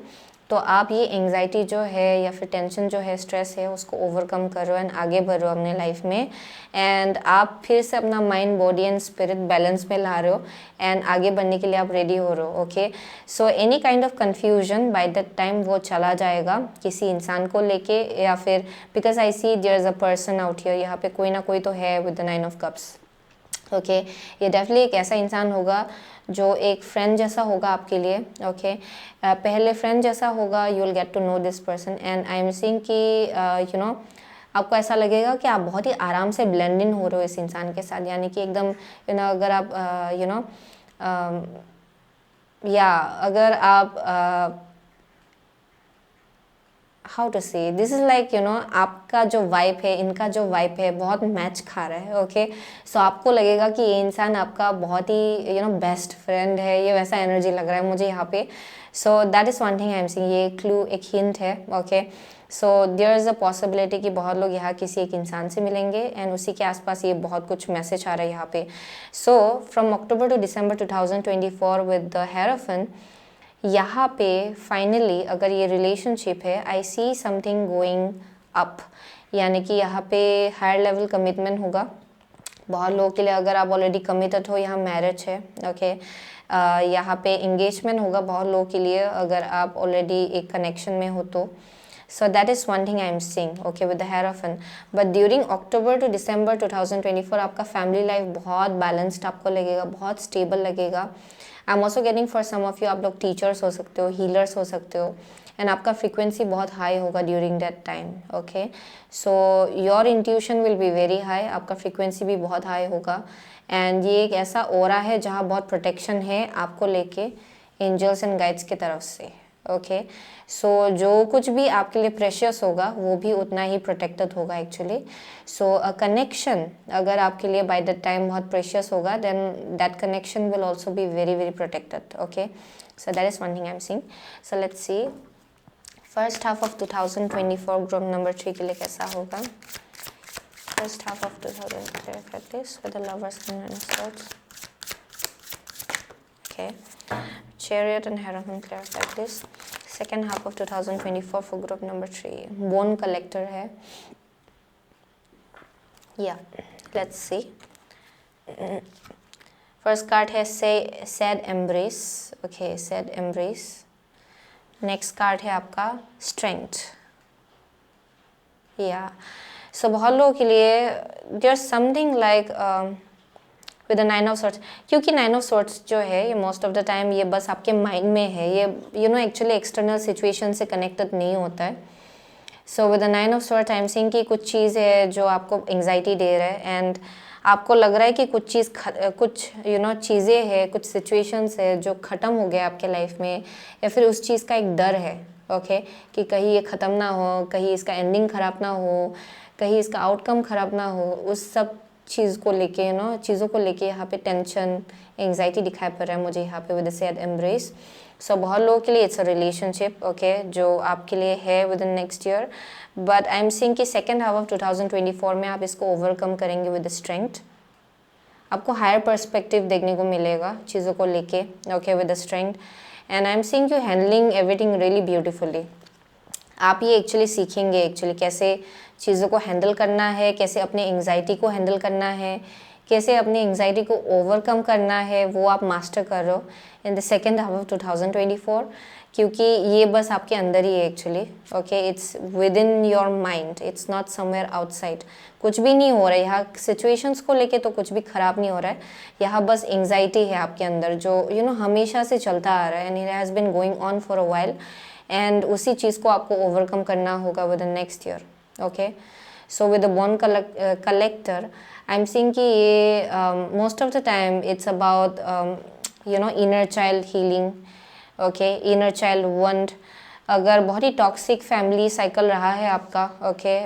Speaker 1: तो आप ये एंग्जाइटी जो है या फिर टेंशन जो है, स्ट्रेस है, उसको ओवरकम कर रहे हो एंड आगे बढ़ रहे हो अपने लाइफ में. एंड आप फिर से अपना mind, body and spirit balance में ला रहे हो एंड आगे बढ़ने के लिए आप रेडी हो रहे हो. Okay, so any kind of confusion by that time वो चला जाएगा किसी इंसान को लेके, या फिर because I see there is a person out here, यहाँ पे कोई ना कोई तो है with the 9 of cups. Okay, ये डेफिनेटली एक ऐसा इंसान होगा जो एक फ्रेंड जैसा होगा आपके लिए. ओके, पहले फ्रेंड जैसा होगा. You will get to know this person and I am seeing कि यू नो आपको ऐसा लगेगा कि आप बहुत ही आराम से ब्लेंड इन हो रहे हो इस इंसान के साथ, यानी कि एकदम यू नो अगर आप यू नो या अगर आप हाउ टू से this is like you no आपका जो वाइब है, इनका जो वाइब है बहुत मैच खा रहा है. ओके, सो आपको लगेगा कि ये इंसान आपका बहुत ही यू नो बेस्ट फ्रेंड है, ये वैसा एनर्जी लग रहा है मुझे यहाँ पे. So that is one thing I am seeing. ये क्लू, एक हिंट है. Okay, so there is a possibility कि बहुत लोग यहाँ किसी एक इंसान से मिलेंगे एंड उसी के आसपास ये बहुत कुछ मैसेज आ रहा है यहाँ पे. So from October to December 2024 with the hierophant, यहाँ पे फाइनली अगर ये रिलेशनशिप है, I see something going up, यानी कि यहाँ पे हायर लेवल कमिटमेंट होगा बहुत लोगों के लिए. अगर आप ऑलरेडी कमिटेड हो, यहाँ मैरिज है. ओके, यहाँ पे इंगेजमेंट होगा बहुत लोगों के लिए अगर आप ऑलरेडी एक कनेक्शन में हो तो. So that is one thing I am seeing, okay, with the Hierophant. But during October to December 2024 आपका फैमिली लाइफ बहुत बैलेंस्ड आपको लगेगा, बहुत स्टेबल लगेगा. I am also getting for some of you आप लोग टीचर्स हो सकते हो, हीलर्स हो सकते हो एंड आपका फ्रीक्वेंसी बहुत हाई होगा during that time. Okay, so your intuition will be very high, आपका फ्रीक्वेंसी भी बहुत हाई होगा. एंड ये एक ऐसा ओरा है जहाँ बहुत प्रोटेक्शन है आपको लेके एंजल्स एंड गाइड्स की तरफ से. ओके, सो जो कुछ भी आपके लिए प्रेशियस होगा वो भी उतना ही प्रोटेक्टेड होगा एक्चुअली. सो अ कनेक्शन अगर आपके लिए बाय दैट टाइम बहुत प्रेशियस होगा, then that connection will also be very very protected. Okay, so that is one thing I am seeing. So let's see first half of 2024 group number 3 के लिए कैसा होगा. First half of 2024 with the lovers and swords. Okay, Chariot and Hierophant clarify this. Second half of 2024 for group number 3. Bone collector है. Yeah, let's see. First card है sad embrace. Okay, sad embrace. Next card है आपका strength. Yeah. So बहुत लोगों के लिए there's something like with the 9 of swords, क्योंकि 9 of sorts जो है ये मोस्ट ऑफ द टाइम ये बस आपके माइंड में है, ये you know actually external situation से कनेक्टेड नहीं होता है. So with the 9 of swords I am seeing कि कुछ चीज़ है जो आपको एंग्जाइटी दे रहा है एंड आपको लग रहा है कि कुछ चीज़ कुछ यू नो चीज़ें हैं, कुछ सिचुएशंस है जो ख़त्म हो गया आपके लाइफ में, या फिर उस चीज़ का एक डर है. ओके, कि कहीं ये ख़त्म ना हो, कहीं इसका एंडिंग ख़राब ना हो, कहीं इसका आउटकम ख़राब ना हो. उस सब चीज़ को लेके नो चीज़ों को लेके यहाँ पे टेंशन, एंग्जाइटी दिखाई पड़ रहा है मुझे यहाँ पे विद द सैड एम्ब्रेस. सो बहुत लोगों के लिए इट्स अ रिलेशनशिप. ओके, जो आपके लिए है within next year. But I am seeing कि सेकेंड हाफ ऑफ 2024 में आप इसको ओवरकम करेंगे विद द स्ट्रेंथ. आपको हायर पर्सपेक्टिव देखने को मिलेगा चीज़ों को लेके. Okay, with the strength. And I am seeing you handling everything really beautifully. आप ये एक्चुअली सीखेंगे एक्चुअली कैसे चीज़ों को हैंडल करना है, कैसे अपने एंग्जाइटी को हैंडल करना है, कैसे अपनी एंग्जाइटी को ओवरकम करना है, वो आप मास्टर कर रहे हो in the second half of 2024. क्योंकि ये बस आपके अंदर ही है actually, okay, it's with in your mind, it's not somewhere outside. कुछ भी नहीं हो रहा है यहाँ सिचुएशंस को लेके, तो कुछ भी ख़राब नहीं हो रहा है यहाँ, बस एंग्जाइटी है आपके अंदर जो हमेशा से चलता आ रहा है and it has been going on for a while, and उसी चीज़ को आपको ओवरकम करना होगा with the next year, okay. So with the bond collector I am seeing कि ये most of the time it's about inner child healing, okay, inner child वंड। अगर बहुत ही टॉक्सिक फैमिली साइकिल रहा है आपका, ओके,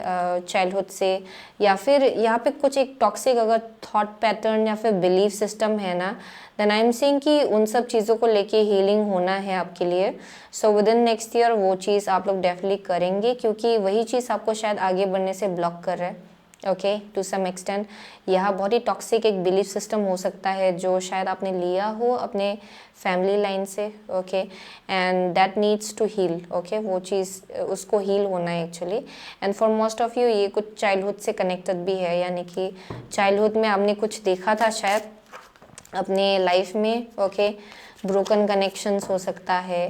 Speaker 1: चाइल्डहुड से, या फिर यहाँ पे कुछ एक टॉक्सिक अगर थॉट पैटर्न या फिर बिलीफ सिस्टम है ना, देन आई एम सेइंग कि उन सब चीज़ों को लेके हीलिंग होना है आपके लिए। So with in next year वो चीज़ आप लोग डेफिनेटली करेंगे, क्योंकि वही चीज़ आपको शायद आगे बढ़ने से ब्लॉक कर रहा है, ओके, टू सम एक्सटेंट। यह बहुत ही टॉक्सिक एक बिलीफ सिस्टम हो सकता है जो शायद आपने लिया हो अपने फैमिली लाइन से, okay, and that needs to heal, okay, वो चीज़ उसको हील होना है actually. And for most of you ये कुछ चाइल्डहुड से कनेक्टेड भी है, यानी कि चाइल्डहुड में आपने कुछ देखा था शायद अपने लाइफ में, ओके, ब्रोकन कनेक्शंस हो सकता है,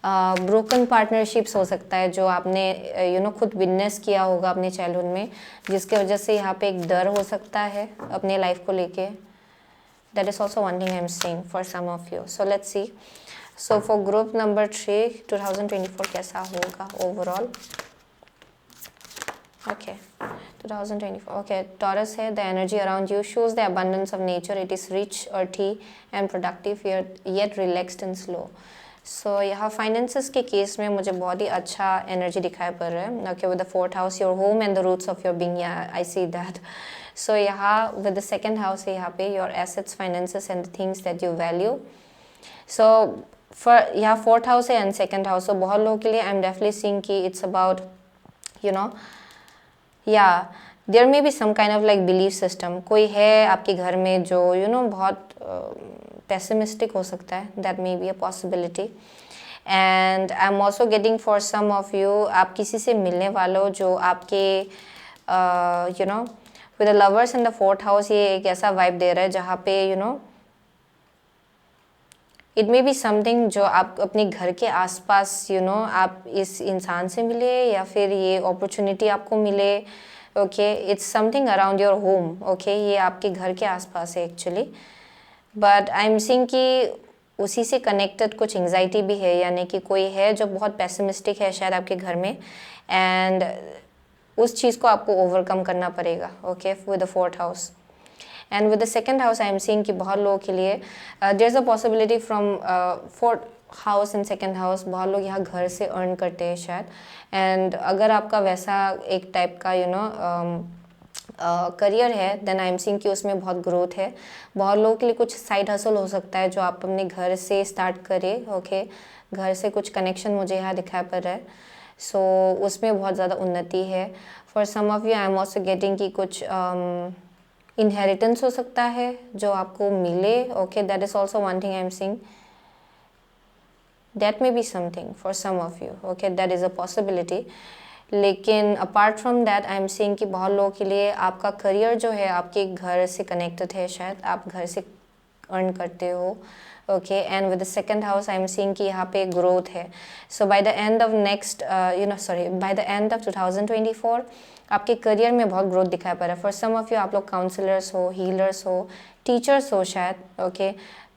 Speaker 1: ब्रोकन पार्टनरशिप्स हो सकता है जो आपने खुद विटनेस किया होगा अपने चाइल्डहुड में, जिसके वजह से यहाँ पे एक डर हो सकता है अपने लाइफ को लेके। That is also one thing I am seeing for some of you. So let's see, so for group number 3 2024 कैसा होगा ओवरऑल, ओके। 2024, okay, Taurus है, the energy around you shows the abundance of nature. It is rich, earthy and productive, yet relaxed and slow. So यहाँ finances के case में मुझे बहुत ही अच्छा energy दिखाई पड़ रहा है, okay, with the 4th house, your home and the roots of your being, I see that. So यहाँ विद द 2nd हाउस है यहाँ पे your assets, finances and the things that you value. So for यहाँ 4th house है and 2nd house, so बहुत लोगों के लिए आई एम डेफिनेटली सीइंग कि it's about there may be some kind of like belief system. कोई है आपके घर में जो बहुत पेसिमिस्टिक हो सकता है, that may be a possibility. And I am also getting for some of you, आप किसी से मिलने वालों जो आपके with the lovers in the 4th house, ये एक ऐसा वाइब दे रहा है जहाँ पे इट मे बी समथिंग जो आप अपने घर के आसपास आप इस इंसान से मिले, या फिर ये अपॉर्चुनिटी आपको मिले, okay, it's something around your home, okay, ये आपके घर के आसपास है actually. But I am seeing कि उसी से कनेक्टेड कुछ एंग्जाइटी भी है, यानी कि कोई है जो बहुत पेसिमिस्टिक है शायद आपके घर में, एंड उस चीज़ को आपको ओवरकम करना पड़ेगा, okay, with the 4th house. And with the 2nd house I am seeing कि बहुत लोगों के लिए there is a possibility from 4th house and 2nd house, बहुत लोग यहाँ घर से अर्न करते हैं शायद। एंड अगर आपका वैसा एक टाइप का करियर है, देन आई एम सीइंग कि उसमें बहुत ग्रोथ है। बहुत लोगों के लिए कुछ साइड हसल हो सकता है जो आप अपने घर से स्टार्ट करें, ओके, घर से कुछ कनेक्शन मुझे यहाँ दिखाई पड़ रहा है, सो उसमें बहुत ज़्यादा उन्नति है। For some of you I am also getting कि कुछ इनहेरिटेंस हो सकता है जो आपको मिले, okay, that is also one thing I am seeing, that may be something for some of you, okay, that is a possibility. लेकिन apart from that I am seeing कि बहुत लोगों के लिए आपका करियर जो है आपके घर से कनेक्टेड है, शायद आप घर से अर्न करते हो, okay. And with the 2nd house I am seeing कि यहाँ पे ग्रोथ है। So by the end of by the end of 2024 आपके करियर में बहुत ग्रोथ दिखाई पड़ रहा है। फॉर सम ऑफ यू आप लोग काउंसलर्स हो, हीलर्स हो, टीचर्स हो शायद, ओके,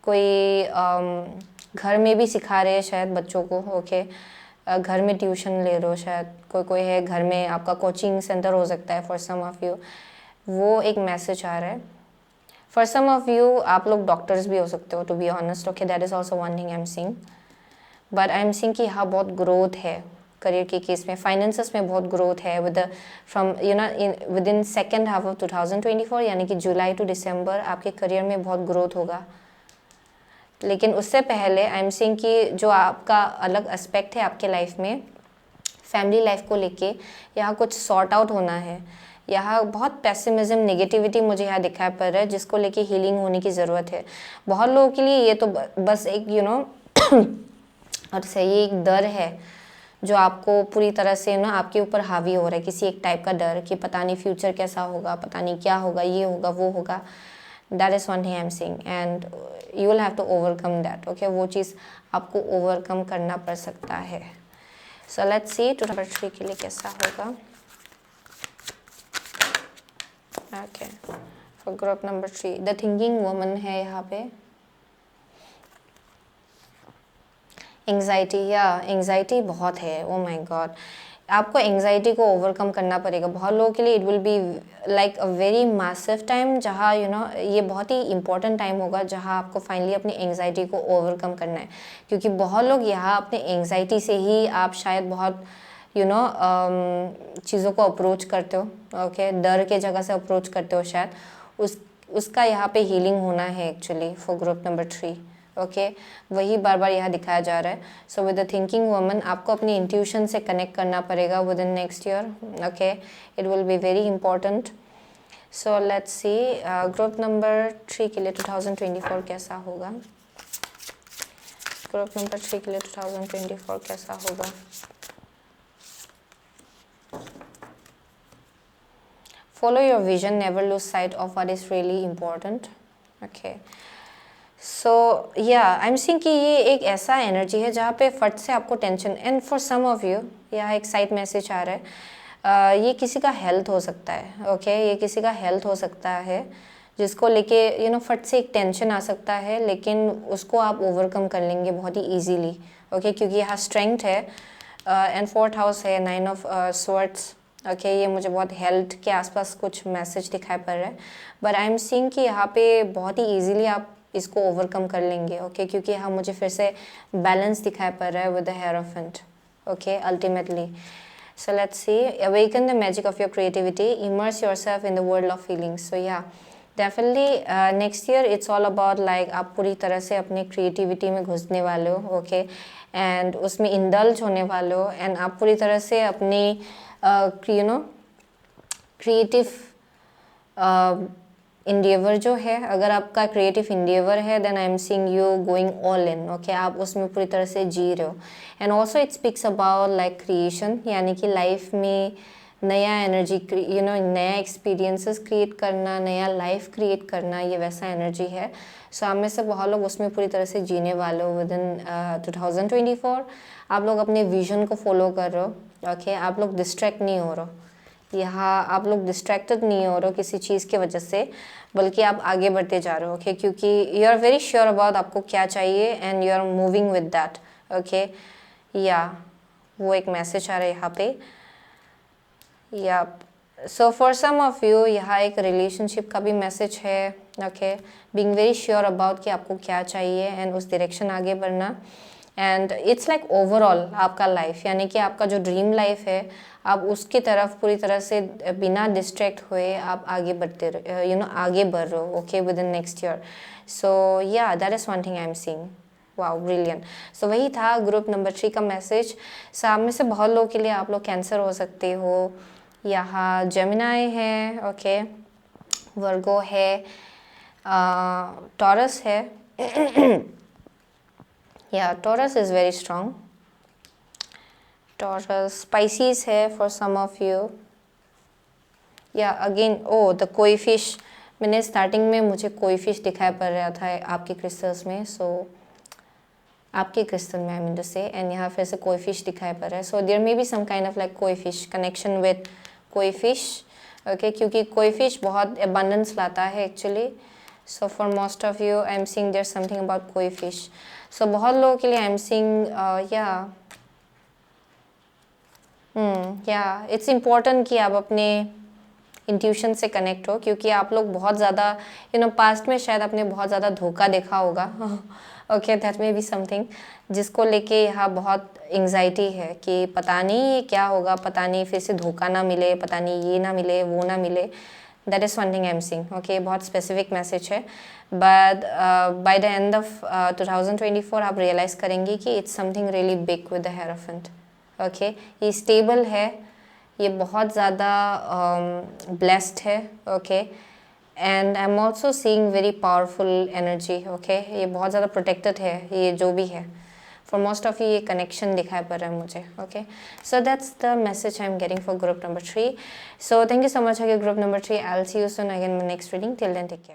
Speaker 1: कोई घर में भी सिखा रहे हैं शायद बच्चों को, ओके, घर में ट्यूशन ले रहे हो शायद, कोई है घर में, आपका कोचिंग सेंटर हो सकता है फॉर सम ऑफ यू, वो एक मैसेज आ रहा है। फॉर सम ऑफ यू आप लोग डॉक्टर्स भी हो सकते हो, to be honest, okay, that is also one thing I am seeing. But I am seeing कि यहाँ बहुत ग्रोथ है करियर के केस में, फाइनेंसेस में बहुत ग्रोथ है with from with in 2nd half of 2024, यानी कि जुलाई टू दिसंबर आपके करियर में बहुत ग्रोथ होगा। लेकिन उससे पहले आई एम सीइंग कि जो आपका अलग एस्पेक्ट है आपके लाइफ में, फैमिली लाइफ को लेके यहाँ कुछ सॉर्ट आउट होना है। यहाँ बहुत पेसिमिज्म, नेगेटिविटी मुझे यहाँ दिखाई पड़ रहा है, जिसको लेके हीलिंग होने की ज़रूरत है। बहुत लोगों के लिए ये तो बस एक और सही एक डर है जो आपको पूरी तरह से आपके ऊपर हावी हो रहा है, किसी एक टाइप का डर कि पता नहीं फ्यूचर कैसा होगा, पता नहीं क्या होगा, ये होगा वो होगा। That is one thing I am seeing and you will have to overcome that, okay. वो चीज़ आपको ओवरकम करना पड़ सकता है। सो लेट्स सी 2 नंबर 3 के लिए कैसा होगा। Okay, for group number 3 the thinking woman है यहाँ पे। एंग्जाइटी, या एंग्जाइटी बहुत है, ओ माय गॉड। आपको एंग्जाइटी को ओवरकम करना पड़ेगा। बहुत लोगों के लिए it will be like a very massive time, जहाँ यू नो ये बहुत ही इंपॉर्टेंट टाइम होगा जहाँ आपको फाइनली अपनी एंग्जाइटी को ओवरकम करना है। क्योंकि बहुत लोग यहाँ अपने एंग्जाइटी से ही आप शायद बहुत यू नो चीज़ों को अप्रोच करते हो, ओके। डर के जगह से अप्रोच करते हो शायद, उसका यहाँ पे हीलिंग होना है actually for group number 3, okay. वही बार बार यहाँ दिखाया जा रहा है। So with the thinking woman आपको अपनी इंट्यूशन से कनेक्ट करना पड़ेगा within next year, okay. It will be very important. So let's see group number 3 के लिए 2024 कैसा होगा। ग्रुप नंबर 3 के लिए 2024 कैसा होगा। Follow your vision, never lose sight of what is really important, okay. So yeah, I'm seeing कि ये एक ऐसा एनर्जी है जहाँ पे फट से आपको tension, and for some of you यहाँ एक साइड मैसेज आ रहा है, ये किसी का हेल्थ हो सकता है, ओके। ये किसी का हेल्थ हो सकता है जिसको लेके यू नो फट से एक टेंशन आ सकता है, लेकिन उसको आप ओवरकम कर लेंगे बहुत ही ईजीली, ओके। क्योंकि यहाँ स्ट्रेंथ है एंड 4th हाउस है, 9 ऑफ स्वॉर्ड्स, ओके। ये मुझे बहुत हेल्थ के आसपास कुछ मैसेज दिखाई पड़ रहा है, बट आई एम सीइंग कि यहाँ पे बहुत ही इजीली आप इसको ओवरकम कर लेंगे, ओके। क्योंकि यहाँ मुझे फिर से बैलेंस दिखाई पड़ रहा है with the hierophant, okay, ultimately. So let's see awaken the magic of your creativity, immerse yourself in the world of feelings. So yeah definitely next year it's all about like आप पूरी तरह से अपनी creativity में घुसने वाले हो, okay, and उसमें इंडल्ज होने वाले हो, एंड आप पूरी तरह से अपनी यू नो क्रिएटिव इंडिएवर जो है, अगर आपका क्रिएटिव इंडिएवर है then I am seeing you going all in, okay. आप उसमें पूरी तरह से जी रहे हो। And also it speaks about like creation, यानी कि लाइफ में नया एनर्जी, यू नो नया एक्सपीरियंसेस क्रिएट करना, नया लाइफ क्रिएट करना, ये वैसा एनर्जी है। सो आप में से बहुत लोग उसमें पूरी तरह से जीने वाले हो विद इन 2024। आप लोग अपने विजन को फॉलो कर रहे हो, ओके। आप लोग डिस्ट्रैक्ट नहीं हो रहे हो यहाँ, आप लोग डिस्ट्रैक्टेड नहीं हो रहे हो किसी चीज़ की वजह से, बल्कि आप आगे बढ़ते जा रहे हो, ओके। क्योंकि you are very sure about आपको क्या चाहिए and you are moving with that, okay. या वो एक मैसेज आ रहा है यहाँ पे, या so for some of you यहाँ एक रिलेशनशिप का भी मैसेज है, okay. Being very sure about कि आपको क्या चाहिए एंड उस डायरेक्शन आगे बढ़ना, एंड इट्स लाइक ओवरऑल आपका लाइफ, यानी कि आपका जो ड्रीम लाइफ है आप उसकी तरफ पूरी तरह से बिना डिस्ट्रैक्ट हुए आप आगे बढ़ते यू नो आगे बढ़ रहे हो, okay, within next year. So yeah that is one thing I am seeing. Wow, brilliant. So वही था ग्रुप नंबर 3 का मैसेज। सो आप में से बहुत लोगों के लिए आप लोग कैंसर हो सकते हो, यहाँ जेमिनाई है, ओके, वर्गो है, टॉरस है। Yeah, Taurus is very strong. Taurus, Pisces है for some of you. Yeah, again, oh, the koi fish. मैंने स्टार्टिंग में मुझे कोई फिश दिखाई पड़ रहा था आपके क्रिस्टल्स में, सो आपके क्रिस्टल में I mean to say, and यहाँ फिर से कोई फिश दिखाई पड़ रहा है। So there may be some kind of like कोई फिश कनेक्शन विद कोई फिश, ओके। क्योंकि कोई फिश बहुत अबंडेंस लाता है actually. So for most of you I am seeing there something about कोई फिश। सो बहुत लोगों के लिए आई एम सीइंग या इट्स इम्पोर्टेंट कि आप अपने इंट्यूशन से कनेक्ट हो, क्योंकि आप लोग बहुत ज़्यादा यू नो पास्ट में शायद आपने बहुत ज़्यादा धोखा देखा होगा, okay. That may be something जिसको लेके यहाँ बहुत एंग्जाइटी है कि पता नहीं ये क्या होगा, पता नहीं फिर से धोखा ना मिले, पता नहीं ये ना मिले, वो ना मिले। That is one thing I am seeing, okay. बहुत स्पेसिफिक मैसेज है, but by the end of 2024 आप रियलाइज़ करेंगे कि it's something really big with the hierophant, okay. ये स्टेबल है, ये बहुत ज़्यादा ब्लेस्ड है, okay. And I am also seeing very powerful energy, okay. ये बहुत ज़्यादा प्रोटेक्टेड है, ये जो भी है। फॉर मोस्ट ऑफ ये कनेक्शन दिखाई पड़ रहा है मुझे, okay. So that's the message I am getting for group number 3. So thank you so much, group number 3. I will see you soon again in next reading. Till then take care.